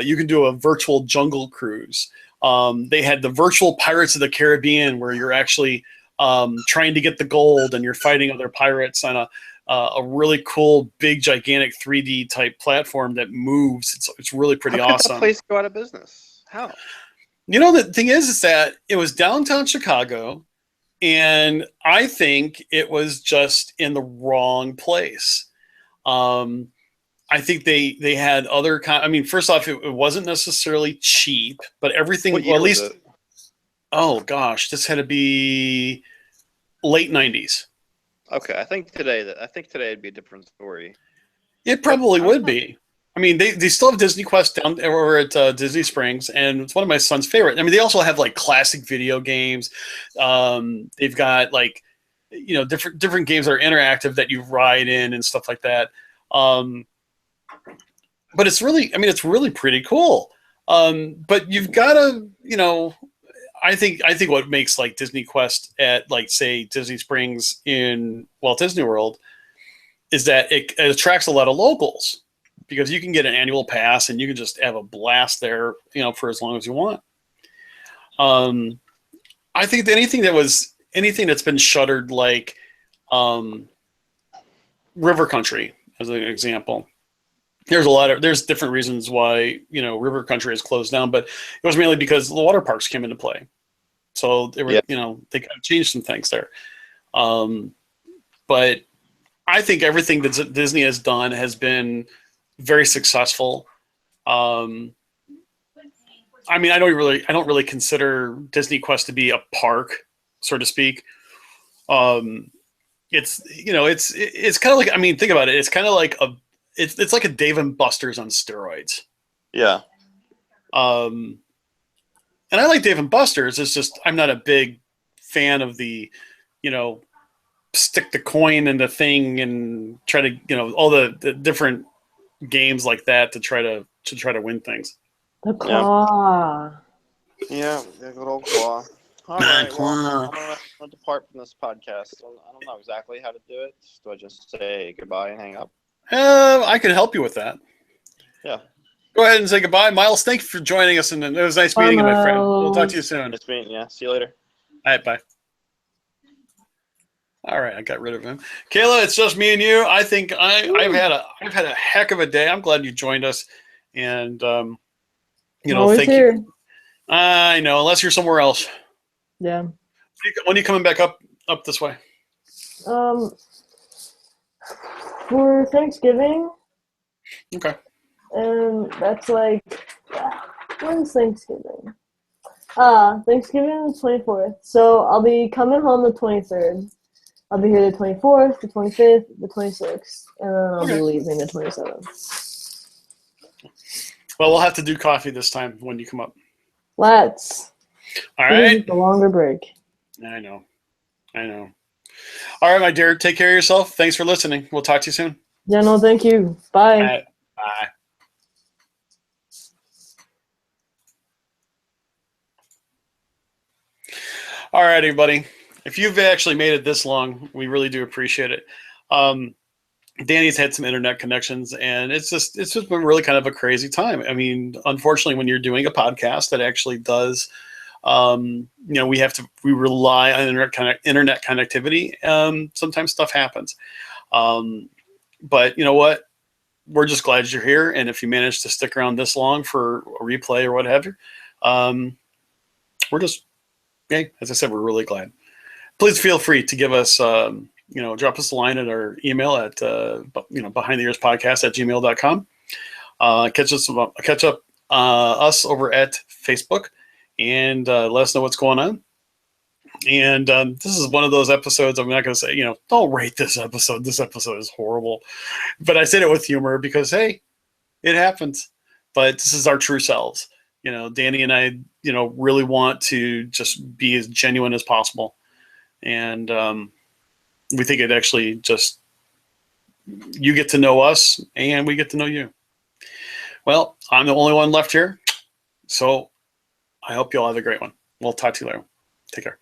You can do a virtual jungle cruise. They had the virtual Pirates of the Caribbean where you're actually trying to get the gold and you're fighting other pirates on a really cool, big, gigantic 3D type platform that moves. It's really pretty awesome. How did that place go out of business? How? The thing is that it was downtown Chicago, and I think it was just in the wrong place. I think they had other first off, it wasn't necessarily cheap, but everything, well, at least, oh gosh, this had to be late 90s. Okay, I think today it'd be a different story. It probably would be. I mean, they still have Disney Quest down over at Disney Springs, and it's one of my son's favorite. I mean, they also have like classic video games. They've got like, different games that are interactive that you ride in and stuff like that. But it's really pretty cool. But you've got to, I think what makes like Disney Quest at like say Disney Springs in Walt Disney World is that it attracts a lot of locals because you can get an annual pass and you can just have a blast there, for as long as you want. I think that anything that's been shuttered, like River Country, as an example. There's different reasons why, River Country is closed down, but it was mainly because the water parks came into play. So they were, they kind of changed some things there. But I think everything that Disney has done has been very successful. I mean, I don't really consider Disney Quest to be a park, so to speak. It's kind of like, I mean, think about it. It's kind of like it's like a Dave and Buster's on steroids. Yeah. And I like Dave and Buster's. It's just I'm not a big fan of the, stick the coin in the thing and try to, all the different games like that to try to win things. The claw. Yeah, the good old claw. All right, well, I'm going to depart from this podcast. I don't know exactly how to do it. Do I just say goodbye and hang up? I can help you with that. Yeah. Go ahead and say goodbye. Miles, thank you for joining us, and it was nice meeting you, my friend. We'll talk to you soon. Nice meeting you. See you later. All right, bye. All right, I got rid of him. Kayla, it's just me and you. I think I've had a heck of a day. I'm glad you joined us, and Always thank here. you. I know, unless you're somewhere else. Yeah. When are you coming back up this way? For Thanksgiving. Okay. And that's like, when's Thanksgiving? Thanksgiving is 24th. So I'll be coming home the 23rd. I'll be here the 24th, the 25th, the 26th, and then I'll be leaving the 27th. Well, we'll have to do coffee this time when you come up. Let's. All right. The longer break. I know. All right, my dear. Take care of yourself. Thanks for listening. We'll talk to you soon. Yeah, no, thank you. Bye. All right. Bye. All right, everybody. If you've actually made it this long, we really do appreciate it. Danny's had some internet connections, and it's just been really kind of a crazy time. I mean, unfortunately, when you're doing a podcast that actually does, we rely on internet connectivity. Sometimes stuff happens, but you know what? We're just glad you're here, and if you managed to stick around this long for a replay or what have you, we're just, as I said, we're really glad. Please feel free to give us, drop us a line at our email at, behindtheearspodcast@gmail.com. Catch up us over at Facebook and let us know what's going on. And this is one of those episodes, I'm not going to say, don't rate this episode. This episode is horrible. But I said it with humor because, hey, it happens. But this is our true selves. Danny and I, really want to just be as genuine as possible. And we think it actually just, you get to know us and we get to know you. Well, I'm the only one left here. So I hope you all have a great one. We'll talk to you later. Take care.